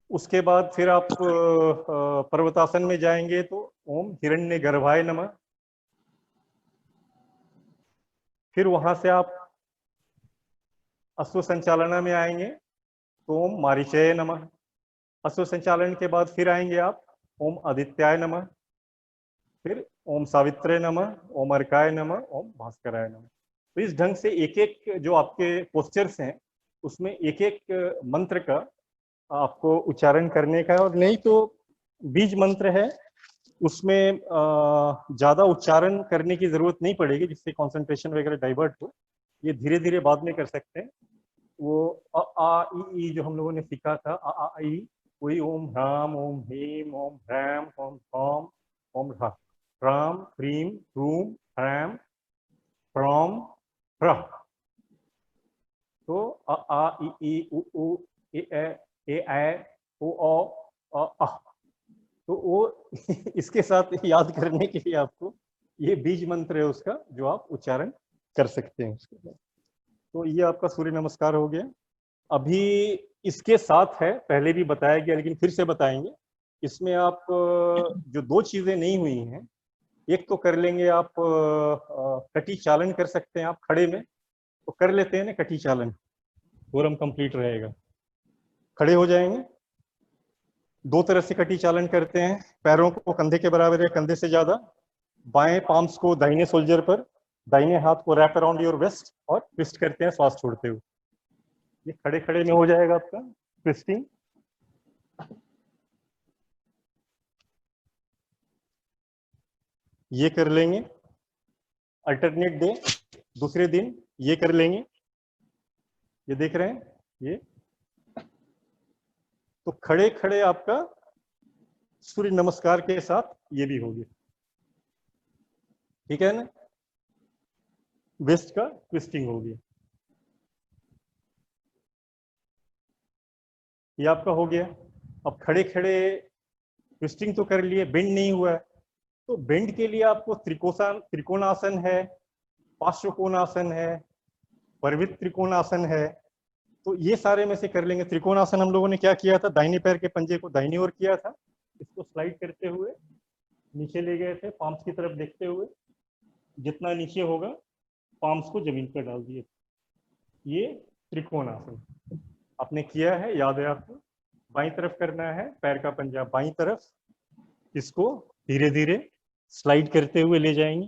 उसके बाद फिर आप पर्वतासन में जाएंगे तो ओम हिरण्य गर्भाय नमः। फिर वहां से आप अश्व संचालन में आएंगे तो ओम मारीचय नमः। अश्व संचालन के बाद फिर आएंगे आप ओम आदित्याय नमः। फिर ओम सावित्रे नमः, ओम अर्काय नमः, ओम भास्कराय नमः। तो इस ढंग से एक एक जो आपके पोस्चर्स हैं उसमें एक एक मंत्र का आपको उच्चारण करने का है। और नहीं तो बीज मंत्र है, उसमें ज्यादा उच्चारण करने की जरूरत नहीं पड़ेगी जिससे कंसंट्रेशन वगैरह डाइवर्ट हो। ये धीरे धीरे बाद में कर सकते हैं। वो अ आ ई जो हम लोगों ने सीखा था, अ आ ई, वही ओम ह्राम, ओम ह्रीम, ओम ह्रैम, ओम ह्रौम, ओम ह्रा, राम, ह्रीम, ह्रूम, ह्रैम, ह्रौम, ह्रः। तो अ आ ई उ ऊ ए ऐ ओ अ अह। तो वो इसके साथ याद करने के लिए आपको ये बीज मंत्र है उसका, जो आप उच्चारण कर सकते हैं उसके बाद। तो ये आपका सूर्य नमस्कार हो गया। अभी इसके साथ है, पहले भी बताया गया लेकिन फिर से बताएंगे। इसमें आप जो दो चीजें नहीं हुई हैं, एक तो कर लेंगे आप, कटी चालन कर सकते हैं आप खड़े में, तो कर लेते हैं ना कटी चालन, फोरम कंप्लीट रहेगा। खड़े हो जाएंगे, दो तरह से कटी चालन करते हैं। पैरों को कंधे के बराबर या कंधे से ज्यादा, बाएं पाम्स को दाहिने शोल्डर पर, दाहिने हाथ को रैप अराउंड योर वेस्ट और ट्विस्ट करते हैं श्वास छोड़ते हुए। ये खड़े खड़े में हो जाएगा आपका ट्विस्टिंग। ये कर लेंगे अल्टरनेट डे, दूसरे दिन ये कर लेंगे। ये देख रहे हैं ये। तो खड़े खड़े आपका सूर्य नमस्कार के साथ ये भी होगी, ठीक है ना। वेस्ट का ट्विस्टिंग होगी। ये आपका हो गया। अब खड़े खड़े ट्विस्टिंग तो कर लिए, बेंड नहीं हुआ है, तो बेंड के लिए आपको त्रिकोणासन है, पार्श्वकोणासन है, परिवृत्त त्रिकोणासन है। तो ये सारे में से कर लेंगे। त्रिकोणासन हम लोगों ने क्या किया था, दाहिने पैर के पंजे को दाहिनी ओर किया था, इसको स्लाइड करते हुए नीचे ले गए थे, पाम्स की तरफ देखते हुए। जितना नीचे होगा पाम्स को जमीन पर डाल दिए। ये त्रिकोणासन आपने किया है, याद है आपको। बाईं तरफ करना है, पैर का पंजा बाईं तरफ, इसको धीरे धीरे स्लाइड करते हुए ले जाएंगे।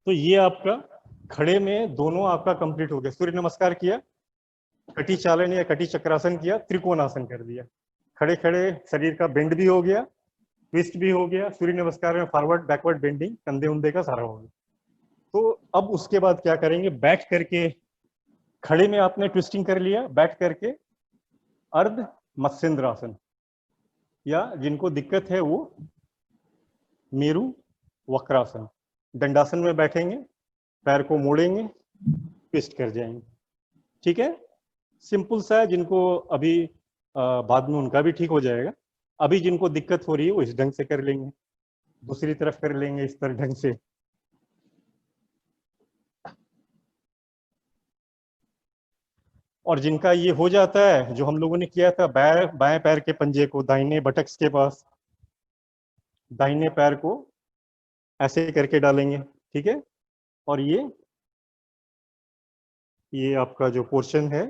तो ये आपका खड़े में दोनों आपका कंप्लीट हो गया। सूर्य नमस्कार किया, कटी चालन या कटी चक्रासन किया, त्रिकोणासन कर दिया। खड़े खड़े शरीर का बेंड भी हो गया, ट्विस्ट भी हो गया, सूर्य नमस्कार में फॉरवर्ड बैकवर्ड बेंडिंग, कंधे उंधे का सारा हो गया। तो अब उसके बाद क्या करेंगे, बैठ करके, खड़े में आपने ट्विस्टिंग कर लिया, बैठ करके अर्ध मत्स्येंद्रासन, या जिनको दिक्कत है वो मेरु वक्रासन। दंडासन में बैठेंगे, पैर को मोड़ेंगे, ट्विस्ट कर जाएंगे। ठीक है, सिंपल सा है, जिनको अभी बाद में उनका भी ठीक हो जाएगा। अभी जिनको दिक्कत हो रही है वो इस ढंग से कर लेंगे, दूसरी तरफ कर लेंगे इस तरह ढंग से। और जिनका ये हो जाता है, जो हम लोगों ने किया था, बाएं पैर के पंजे को दाहिने बटक्स के पास, दाहिने पैर को ऐसे करके डालेंगे। ठीक है, और ये आपका जो पोर्शन है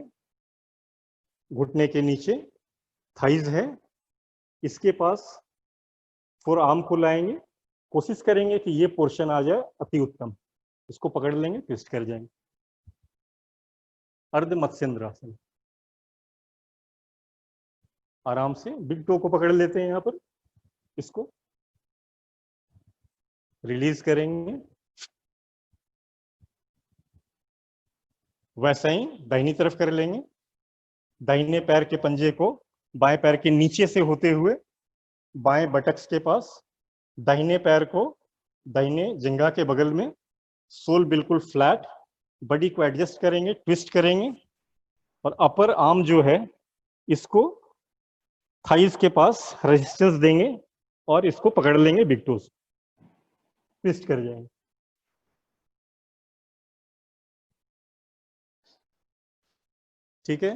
घुटने के नीचे, थाइज है, इसके पास फोर आर्म को लाएंगे, कोशिश करेंगे कि ये पोर्शन आ जाए अति उत्तम, इसको पकड़ लेंगे, ट्विस्ट कर जाएंगे, अर्ध मत्स्येंद्रासन। आराम से बिग टो को पकड़ लेते हैं, यहाँ पर इसको रिलीज करेंगे। वैसा ही दाहिनी तरफ कर लेंगे, दाहिने पैर के पंजे को बाएं पैर के नीचे से होते हुए बाएं बटक्स के पास, दाहिने पैर को दाहिने जंघा के बगल में, सोल बिल्कुल फ्लैट, बॉडी को एडजस्ट करेंगे, ट्विस्ट करेंगे, और अपर आर्म जो है इसको थाइस के पास रेजिस्टेंस देंगे और इसको पकड़ लेंगे, बिग टोज ट्विस्ट कर जाएंगे। ठीक है,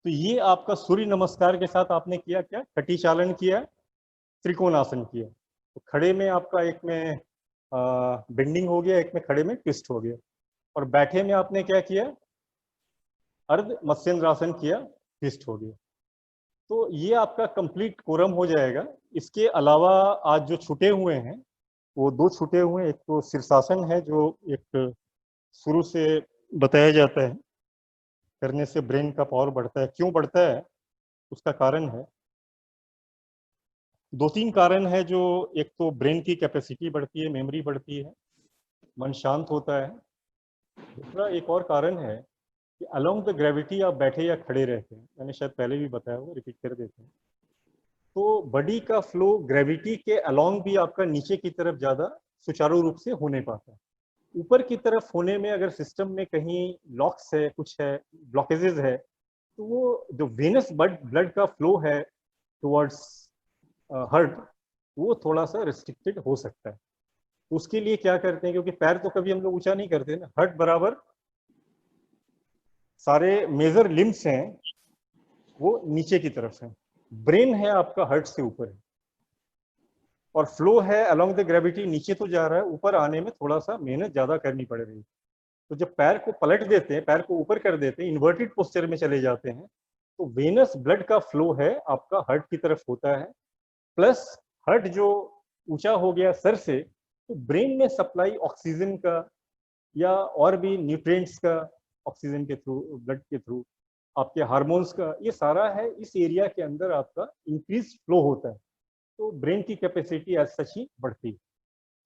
तो ये आपका सूर्य नमस्कार के साथ आपने किया क्या, कटी चालन किया, त्रिकोणासन किया। तो खड़े में आपका एक में बेंडिंग हो गया, एक में खड़े में ट्विस्ट हो गया, और बैठे में आपने क्या किया, अर्ध मत्स्येंद्रासन किया, ट्विस्ट हो गया। तो ये आपका कंप्लीट कोरम हो जाएगा। इसके अलावा आज जो छूटे हुए हैं वो दो छूटे हुए हैं, एक तो शीर्षासन है जो एक शुरू से बताया जाता है, करने से ब्रेन का पावर बढ़ता है। क्यों बढ़ता है, उसका कारण है, दो तीन कारण है। जो एक तो ब्रेन की कैपेसिटी बढ़ती है, मेमोरी बढ़ती है, मन शांत होता है। दूसरा एक और कारण है कि अलोंग द ग्रेविटी आप बैठे या खड़े रहते हैं, मैंने शायद पहले भी बताया हुआ, रिपीट कर देते हैं। तो बॉडी का फ्लो ग्रेविटी के अलोंग भी आपका नीचे की तरफ ज्यादा सुचारू रूप से होने पाता है। ऊपर की तरफ होने में अगर सिस्टम में कहीं लॉक्स है, कुछ है, ब्लॉकेजेस है, तो वो जो वेनस ब्लड का फ्लो है टुवर्ड्स हार्ट, वो थोड़ा सा रिस्ट्रिक्टेड हो सकता है। तो उसके लिए क्या करते हैं, क्योंकि पैर तो कभी हम लोग ऊंचा नहीं करते ना, हार्ट बराबर सारे मेजर लिम्स हैं वो नीचे की तरफ है, ब्रेन है आपका हार्ट से ऊपर है, और फ्लो है अलोंग द ग्रेविटी, नीचे तो जा रहा है, ऊपर आने में थोड़ा सा मेहनत ज्यादा करनी पड़ रही है। तो जब पैर को पलट देते हैं, पैर को ऊपर कर देते हैं, इन्वर्टेड पोस्चर में चले जाते हैं, तो वेनस ब्लड का फ्लो है आपका हार्ट की तरफ होता है, प्लस हार्ट जो ऊंचा हो गया सर से, तो ब्रेन में सप्लाई ऑक्सीजन का या और भी न्यूट्रिएंट्स का, ऑक्सीजन के थ्रू, ब्लड के थ्रू, आपके हार्मोन्स का, ये सारा है इस एरिया के अंदर आपका इंक्रीज फ्लो होता है। तो ब्रेन की कैपेसिटी एज सच ही बढ़ती है।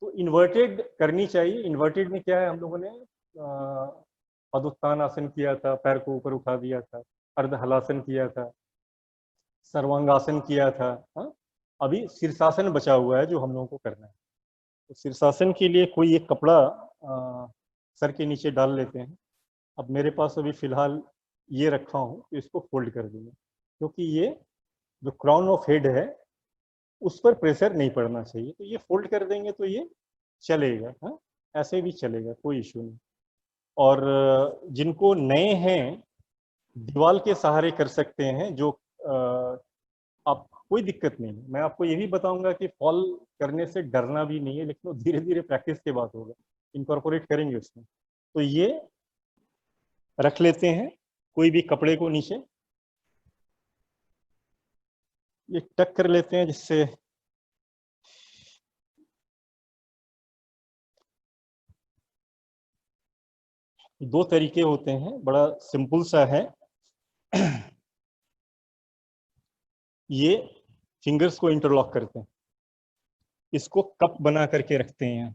तो इन्वर्टेड करनी चाहिए। इन्वर्टेड में क्या है, हम लोगों ने पदोत्तान आसन किया था, पैर को ऊपर उठा दिया था, अर्ध हलासन किया था, सर्वांगासन किया था। हाँ, अभी शीर्षासन बचा हुआ है जो हम लोगों को करना है। तो शीर्षासन के लिए कोई एक कपड़ा सर के नीचे डाल लेते हैं। अब मेरे पास अभी फिलहाल ये रखा हूँ, तो इसको फोल्ड कर देंगे, क्योंकि ये जो क्राउन ऑफ हेड है उस पर प्रेशर नहीं पड़ना चाहिए। तो ये फोल्ड कर देंगे तो ये चलेगा। हाँ, ऐसे भी चलेगा, कोई इशू नहीं। और जिनको नए हैं दीवार के सहारे कर सकते हैं, जो आप, कोई दिक्कत नहीं है। मैं आपको ये भी बताऊंगा कि फॉल करने से डरना भी नहीं है, लेकिन वो धीरे धीरे प्रैक्टिस के बाद होगा, इनकॉर्पोरेट करेंगे उसमें। तो ये रख लेते हैं कोई भी कपड़े को नीचे, ये टक कर लेते हैं, जिससे दो तरीके होते हैं, बड़ा सिंपल सा है। ये फिंगर्स को इंटरलॉक करते हैं, इसको कप बना करके रखते हैं यहाँ,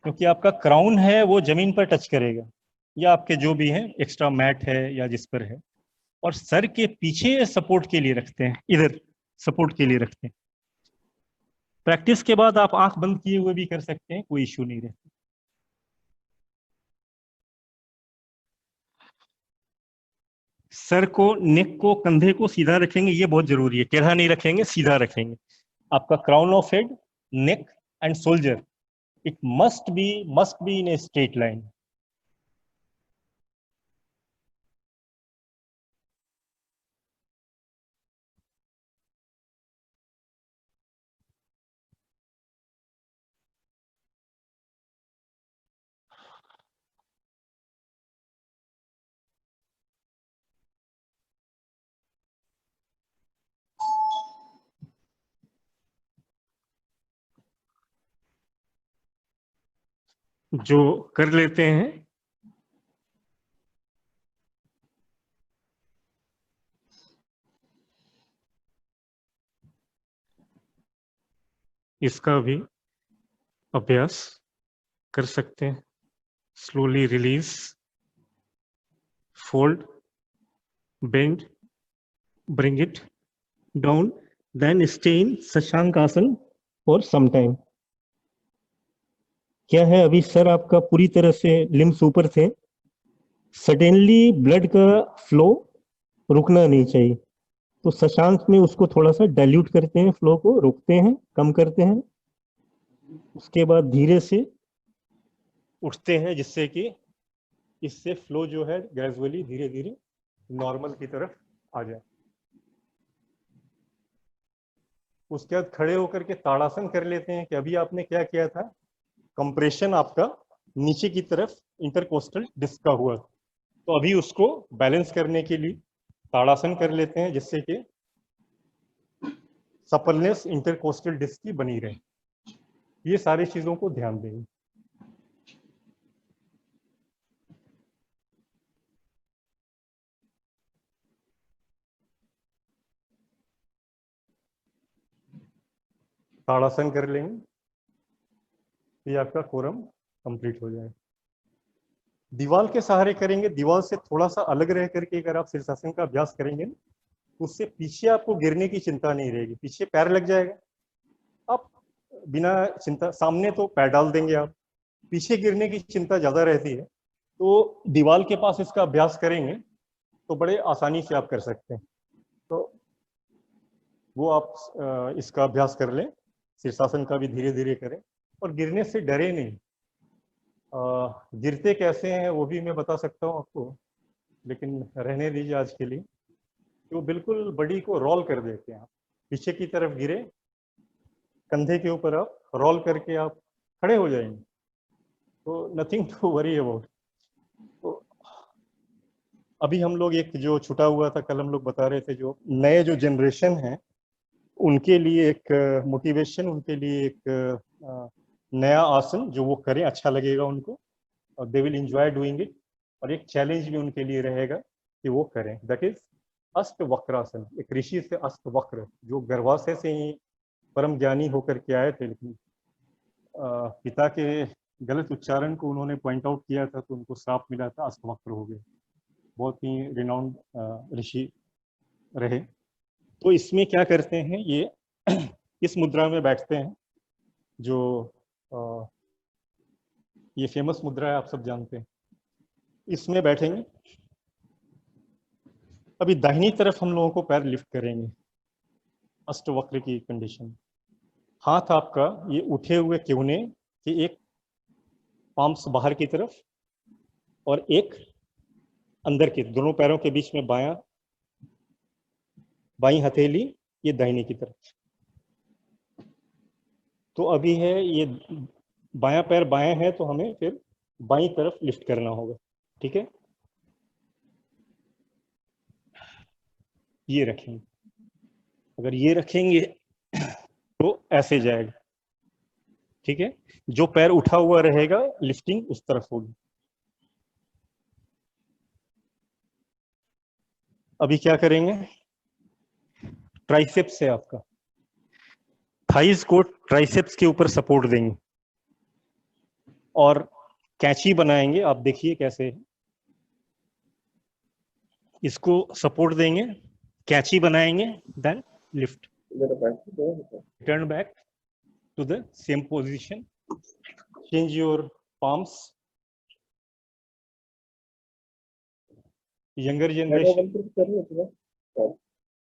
क्योंकि आपका क्राउन है वो जमीन पर टच करेगा, या आपके जो भी है एक्स्ट्रा मैट है या जिस पर है, और सर के पीछे सपोर्ट के लिए रखते हैं, इधर सपोर्ट के लिए रखते हैं। प्रैक्टिस के बाद आप आंख बंद किए हुए भी कर सकते हैं, कोई इश्यू नहीं रहता। सर को, नेक को, कंधे को सीधा रखेंगे, ये बहुत जरूरी है, टेढ़ा नहीं रखेंगे, सीधा रखेंगे। आपका crown of head, neck and shoulder, it must be in a straight line. जो कर लेते हैं, इसका भी अभ्यास कर सकते हैं। Slowly release, fold, bend, bring it down, then stay in Shashank asana for some time. क्या है, अभी सर आपका पूरी तरह से लिम्स ऊपर थे, सडनली ब्लड का फ्लो रुकना नहीं चाहिए, तो शशांक में उसको थोड़ा सा डाइल्यूट करते हैं, फ्लो को रोकते हैं, कम करते हैं, उसके बाद धीरे से उठते हैं, जिससे कि इससे फ्लो जो है ग्रेजुअली धीरे धीरे नॉर्मल की तरफ आ जाए। उसके बाद खड़े होकर के ताड़ासन कर लेते हैं, कि अभी आपने क्या किया था, कंप्रेशन आपका नीचे की तरफ इंटरकोस्टल डिस्क का हुआ, तो अभी उसको बैलेंस करने के लिए ताड़ासन कर लेते हैं, जिससे कि सपलनेस इंटरकोस्टल डिस्क की बनी रहे। ये सारी चीजों को ध्यान देंगे। ताड़ासन कर लेंगे, ये आपका कोरम कंप्लीट हो जाए। दीवार के सहारे करेंगे, दीवार से थोड़ा सा अलग रह करके अगर आप शीर्षासन का अभ्यास करेंगे तो उससे पीछे आपको गिरने की चिंता नहीं रहेगी, पीछे पैर लग जाएगा, आप बिना चिंता, सामने तो पैर डाल देंगे आप, पीछे गिरने की चिंता ज्यादा रहती है। तो दीवार के पास इसका अभ्यास करेंगे तो बड़े आसानी से आप कर सकते हैं। तो वो आप इसका अभ्यास कर लें, शीर्षासन का भी धीरे धीरे करें, और गिरने से डरे नहीं। गिरते कैसे हैं वो भी मैं बता सकता हूँ आपको, लेकिन रहने दीजिए आज के लिए। वो बिल्कुल बॉडी को रोल कर देते हैं, आप पीछे की तरफ गिरे, कंधे के ऊपर आप रोल करके आप खड़े हो जाएंगे, तो नथिंग टू वरी अबाउट। तो अभी हम लोग एक जो छुटा हुआ था कल, हम लोग बता रहे थे, जो नए जो जनरेशन है उनके लिए एक मोटिवेशन, उनके लिए एक नया आसन जो वो करें, अच्छा लगेगा उनको, और they will enjoy doing it. और एक चैलेंज भी उनके लिए रहेगा कि वो करें, दैट इज अष्ट वक्रासन। एक ऋषि से अष्ट वक्र, जो गर्भाशय से ही परम ज्ञानी होकर के आए थे, लेकिन पिता के गलत उच्चारण को उन्होंने पॉइंट आउट किया था, तो उनको श्राप मिला था, अष्ट वक्र हो गए। बहुत ही रिनाउंड ऋषि रहे। तो इसमें क्या करते हैं, ये इस मुद्रा में बैठते हैं, जो ये फेमस मुद्रा है, आप सब जानते हैं। इसमें बैठेंगे, अभी दाहिनी तरफ हम लोगों को पैर लिफ्ट करेंगे, अष्टवक्र की कंडीशन। हाथ आपका ये उठे हुए क्योने कि एक पाम्स बाहर की तरफ और एक अंदर की, दोनों पैरों के बीच में बाई हथेली ये दाहिनी की तरफ। तो अभी है ये बायां पैर बायां है, तो हमें फिर बाई तरफ लिफ्ट करना होगा, ठीक है। ये रखेंगे, अगर ये रखेंगे तो ऐसे जाएगा, ठीक है। जो पैर उठा हुआ रहेगा लिफ्टिंग उस तरफ होगी। अभी क्या करेंगे, ट्राइसेप्स है आपका, थाइस को ट्राइसेप्स के ऊपर सपोर्ट देंगे और कैची बनाएंगे। आप देखिए कैसे इसको सपोर्ट देंगे, कैची बनाएंगे, then lift, turn back to the same position, change your palms. Younger generation,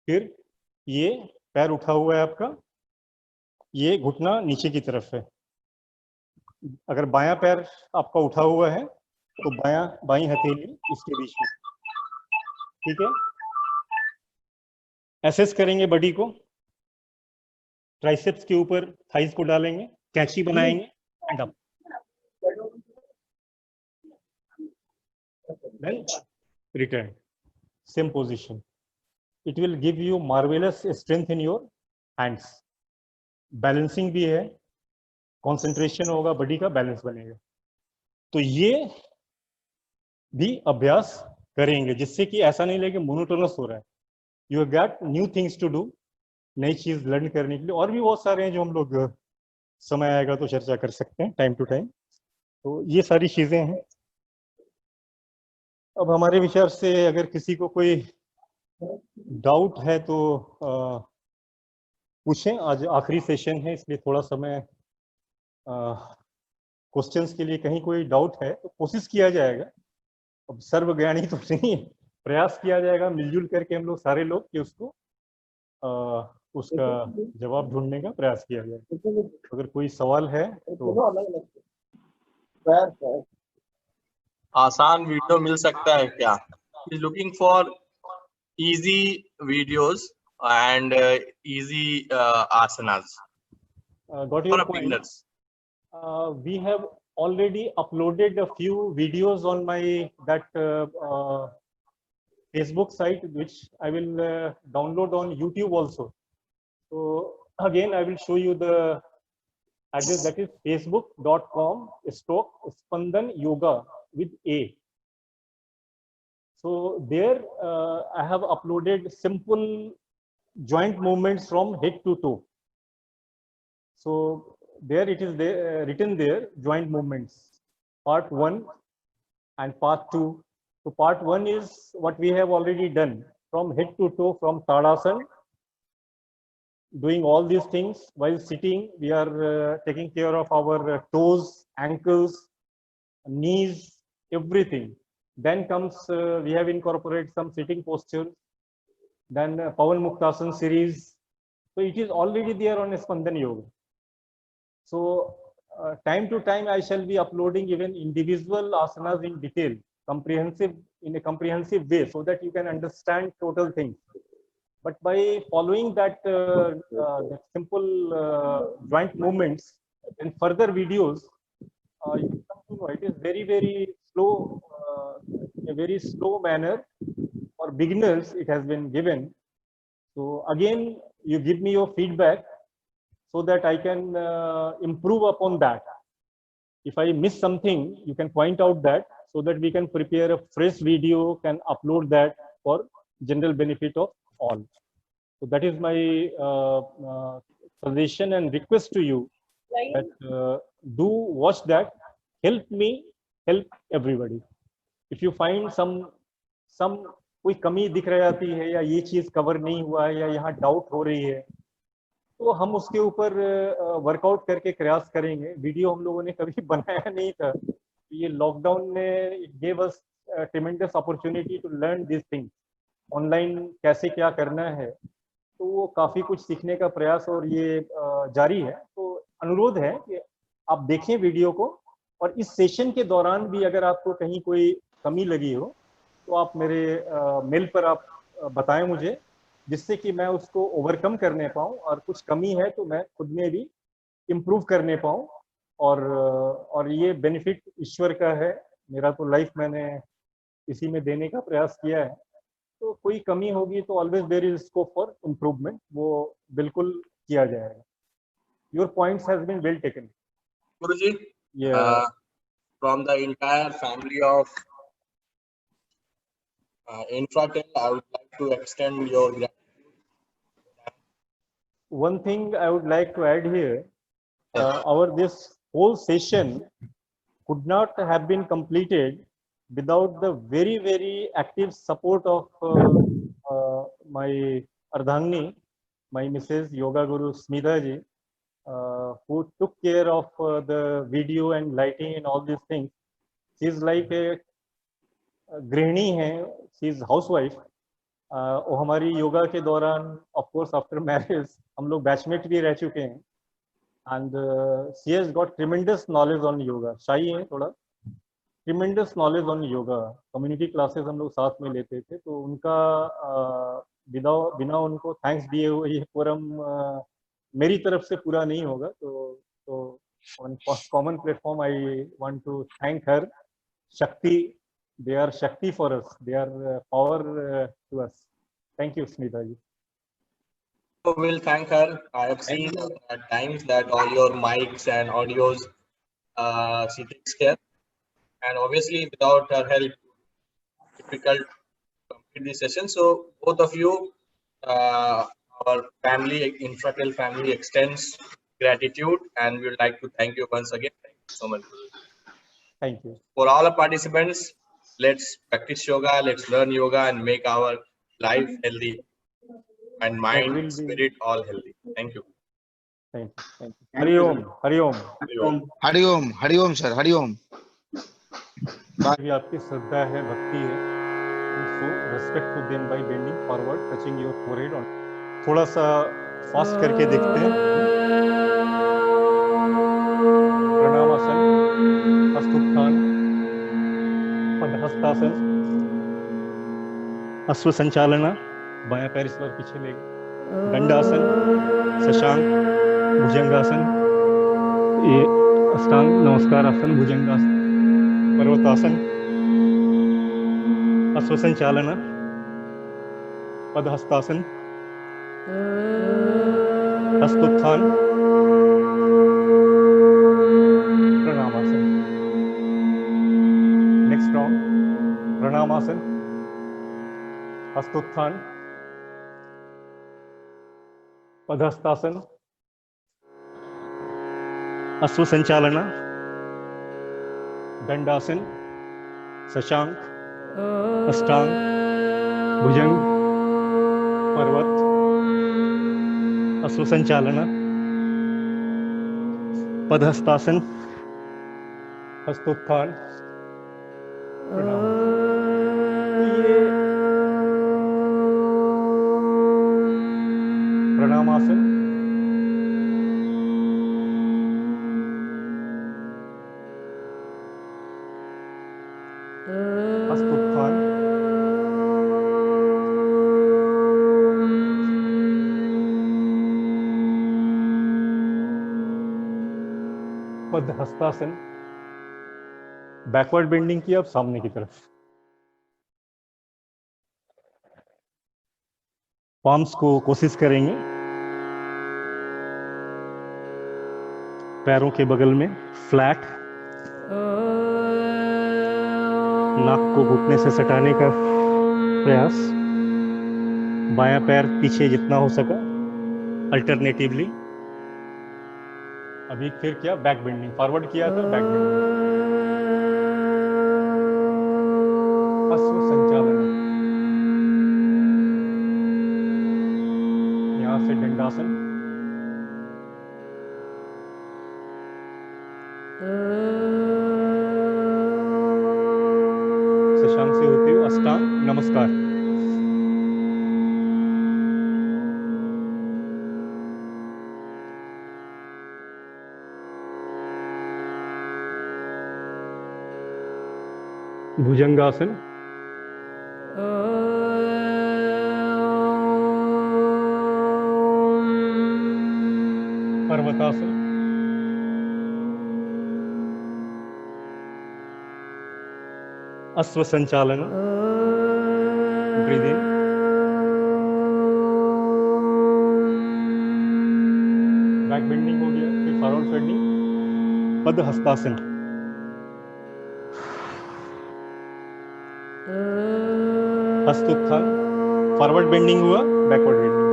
फिर ये पैर उठा हुआ है आपका, ये घुटना नीचे की तरफ है। अगर बायां पैर आपका उठा हुआ है तो बाईं हथेली इसके बीच में, ठीक है। एसेस करेंगे बॉडी को, ट्राइसेप्स के ऊपर थाइस को डालेंगे, कैची बनाएंगे and up, then return, same position. It will give you marvellous strength in your hands. Balancing भी है, कंसंट्रेशन होगा, बॉडी का बैलेंस बनेगा। तो ये भी अभ्यास करेंगे जिससे कि ऐसा नहीं लगे मोनोटोनस हो रहा है। You have got new things to do, नई चीज लर्न करने के लिए। और भी बहुत सारे हैं जो हम लोग समय आएगा तो चर्चा कर सकते हैं टाइम टू टाइम। तो ये सारी चीजें हैं। अब हमारे विचार से अगर किसी को कोई डाउट है तो पूछें। आज आखिरी सेशन है इसलिए थोड़ा समय क्वेश्चंस के लिए। कहीं कोई डाउट है तो कोशिश किया जाएगा, अब सर्वज्ञानी तो नहीं, प्रयास किया जाएगा मिलजुल करके हम लोग सारे लोग कि उसको उसका जवाब ढूंढने का प्रयास किया जाए। अगर कोई सवाल है तो आसान वीडियो मिल सकता है क्या? He's looking for easy videos and easy asanas got for your a point. beginners. We have already uploaded a few videos on my Facebook site, which I will download on YouTube also. So again, I will show you the address, that is facebook.com/Spandan Yoga with A. So there I have uploaded simple joint movements from head to toe. So there it is there, written there, joint movements, part 1 and part 2. So part 1 is what we have already done, from head to toe, from Tadasana, doing all these things while sitting. We are taking care of our toes, ankles, knees, everything. Then comes, we have incorporated some sitting postures, then Pawan Muktasana series. So it is already there on Spandan Yoga. So time to time I shall be uploading even individual asanas in detail, in a comprehensive way, so that you can understand total things. But by following that simple joint movements and further videos, you come to know it is very slow, in a very slow manner. For beginners, it has been given. So again, you give me your feedback so that I can improve upon that. If I miss something, you can point out that, so that we can prepare a fresh video, can upload that for general benefit of all. So that is my suggestion and request to you, that do watch that. Help me, help everybody. If you find some कोई कमी दिख जाती है, या ये चीज cover नहीं हुआ है, या यहाँ डाउट हो रही है, तो हम उसके ऊपर वर्कआउट करके प्रयास करेंगे। वीडियो हम लोगों ने कभी बनाया नहीं था, ये लॉकडाउन ने gave us tremendous opportunity to learn this things, online कैसे क्या करना है। तो वो काफी कुछ सीखने का प्रयास और ये जारी है। तो अनुरोध है कि आप देखें वीडियो को, और इस सेशन के दौरान भी अगर आपको कहीं कोई कमी लगी हो तो आप मेरे मेल पर आप बताएं मुझे, जिससे कि मैं उसको ओवरकम करने पाऊँ, और कुछ कमी है तो मैं खुद में भी इम्प्रूव करने पाऊँ। और ये बेनिफिट ईश्वर का है, मेरा तो लाइफ मैंने इसी में देने का प्रयास किया है। तो कोई कमी होगी तो always there is scope for improvement, वो बिल्कुल किया जाएगा। Your points has been well taken Guruji, from the entire family of Infratel, I would like to extend your gratitude one thing I would like to add here, our this whole session could not have been completed without the very, very active support of my Ardhangni, my Mrs. Yoga Guru Smita ji, who took care of the video and lighting and all these things. She is like a गृहिणी है, she is housewife. वो हमारी योगा के दौरान of course after marriage हम लोग batchmate भी रह चुके हैं and she has got tremendous knowledge on yoga. शाही है थोड़ा, tremendous knowledge on yoga. Community classes हम लोग साथ में लेते थे, तो उनका बिना उनको थैंक्स दिए हुए ये फोरम मेरी तरफ से पूरा नहीं होगा। तो on common platform I want to thank her. Shakti, they are Shakti for us, they are power to us. Thank you, Smita ji. So we'll thank her. I have seen at times that all your mics and audios she takes care, and obviously without her help difficult to complete the session. So both of you, our family, Infratel family extends gratitude, and we would like to thank you once again. Thank you so much. Thank you. For all the participants, let's practice yoga, let's learn yoga and make our life healthy and mind, spirit all healthy. Thank you. Thank you. Thank you. Hari Om. Hari Om. Hari Om, Hari Om sir, Hari Om. भी आपकी श्रद्धा है, भक्ति है, so respect to them by bending forward, touching your forehead on. थोड़ा सा fast करके देखते हैं। प्रणामासन, हस्तोत्थान, पदहस्तासन, अश्व संचालना, बायां पैर इस बार पीछे ले गए, दंडासन, शशांक, भुजंगासन, ये अष्टांग नमस्कार आसन, भुजंगासन, पर्वतासन, अश्व संचालना, पदहस्तासन, हस्तोत्थान, प्रणामासन। नेक्स्ट राउंड, प्रणामासन, हस्तोत्थान, पदहस्तासन, अश्व संचालना, दंडासन, शशांक, अष्टांग, भुजंग, पर्वत, अश्व संचालना, पदहस्तासन, हस्तोत्थान, प्रणामासन। तो ये प्रणामासन, हस्तोत्थान, पदहस्तासन, बैकवर्ड बेंडिंग की अब सामने की तरफ। पाम्स को कोशिश करेंगे पैरों के बगल में फ्लैट, नाक को घुटने से सटाने का प्रयास, बायां पैर पीछे जितना हो सका अल्टरनेटिवली। अभी फिर क्या, बैक बेंडिंग, फॉरवर्ड किया था, बैक बेंडिंग, अश्व संचालन, यहां से दंडासन, शशांक से होते हुए अष्टांग नमस्कार। भुजंगासन, पर्वतासन, अश्व संचालन, ब्रीद इन, बैक बेंडिंग हो गया, फिर फॉरवर्ड बेंडिंग, पदहस्तासन, हस्तोत्थान, फॉरवर्ड बेंडिंग हुआ, बैकवर्ड बेंडिंग,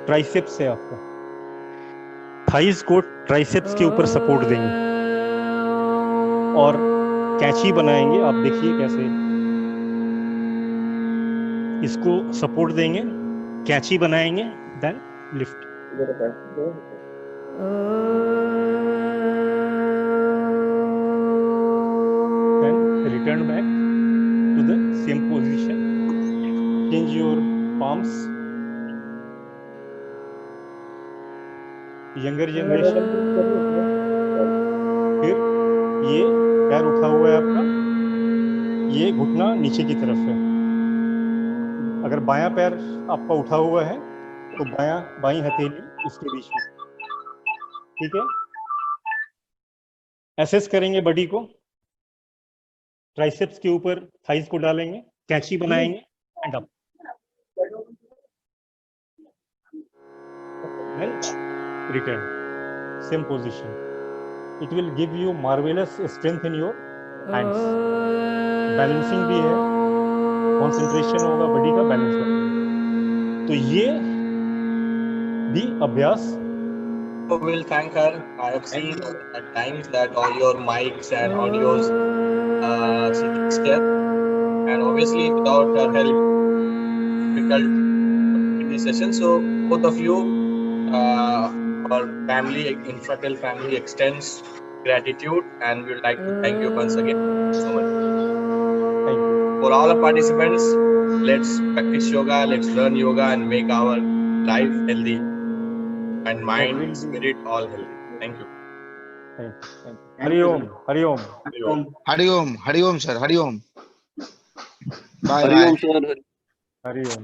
ट्राइसेप्स है आपका, थाइस को ट्राइसेप्स के ऊपर सपोर्ट देंगे और कैची बनाएंगे। आप देखिए कैसे इसको सपोर्ट देंगे, कैची बनाएंगे, then lift. Then return back to the same position. Change your palms. Younger generation, फिर ये पैर उठा हुआ है आपका, ये घुटना नीचे की तरफ है। अगर बायां पैर आपका उठा हुआ है तो बाईं हथेली उसके बीच में, ठीक है। एसेस करेंगे बॉडी को, ट्राइसेप्स के ऊपर थाइस को डालेंगे, कैची बनाएंगे and up, then return same position. It will give you marvellous strength in your hands. Balancing भी है, कंसंट्रेशन होगा, बॉडी का बैलेंस होगा। तो ये भी अभ्यास। Will thank her. I have seen at times that all your mics and audios she takes care, and obviously without her help, difficult in this session. So both of you, our family, Infratel family extends gratitude, and we would like to thank you once again so much. Thank you. For all the participants, let's practice yoga, let's learn yoga, and make our life healthy and mind, spirit all healthy. Thank you. Thank you. Hari Om. Hari Om. Hari Om, sir. Hari Om. Bye. Hari Om, sir. Hari Om.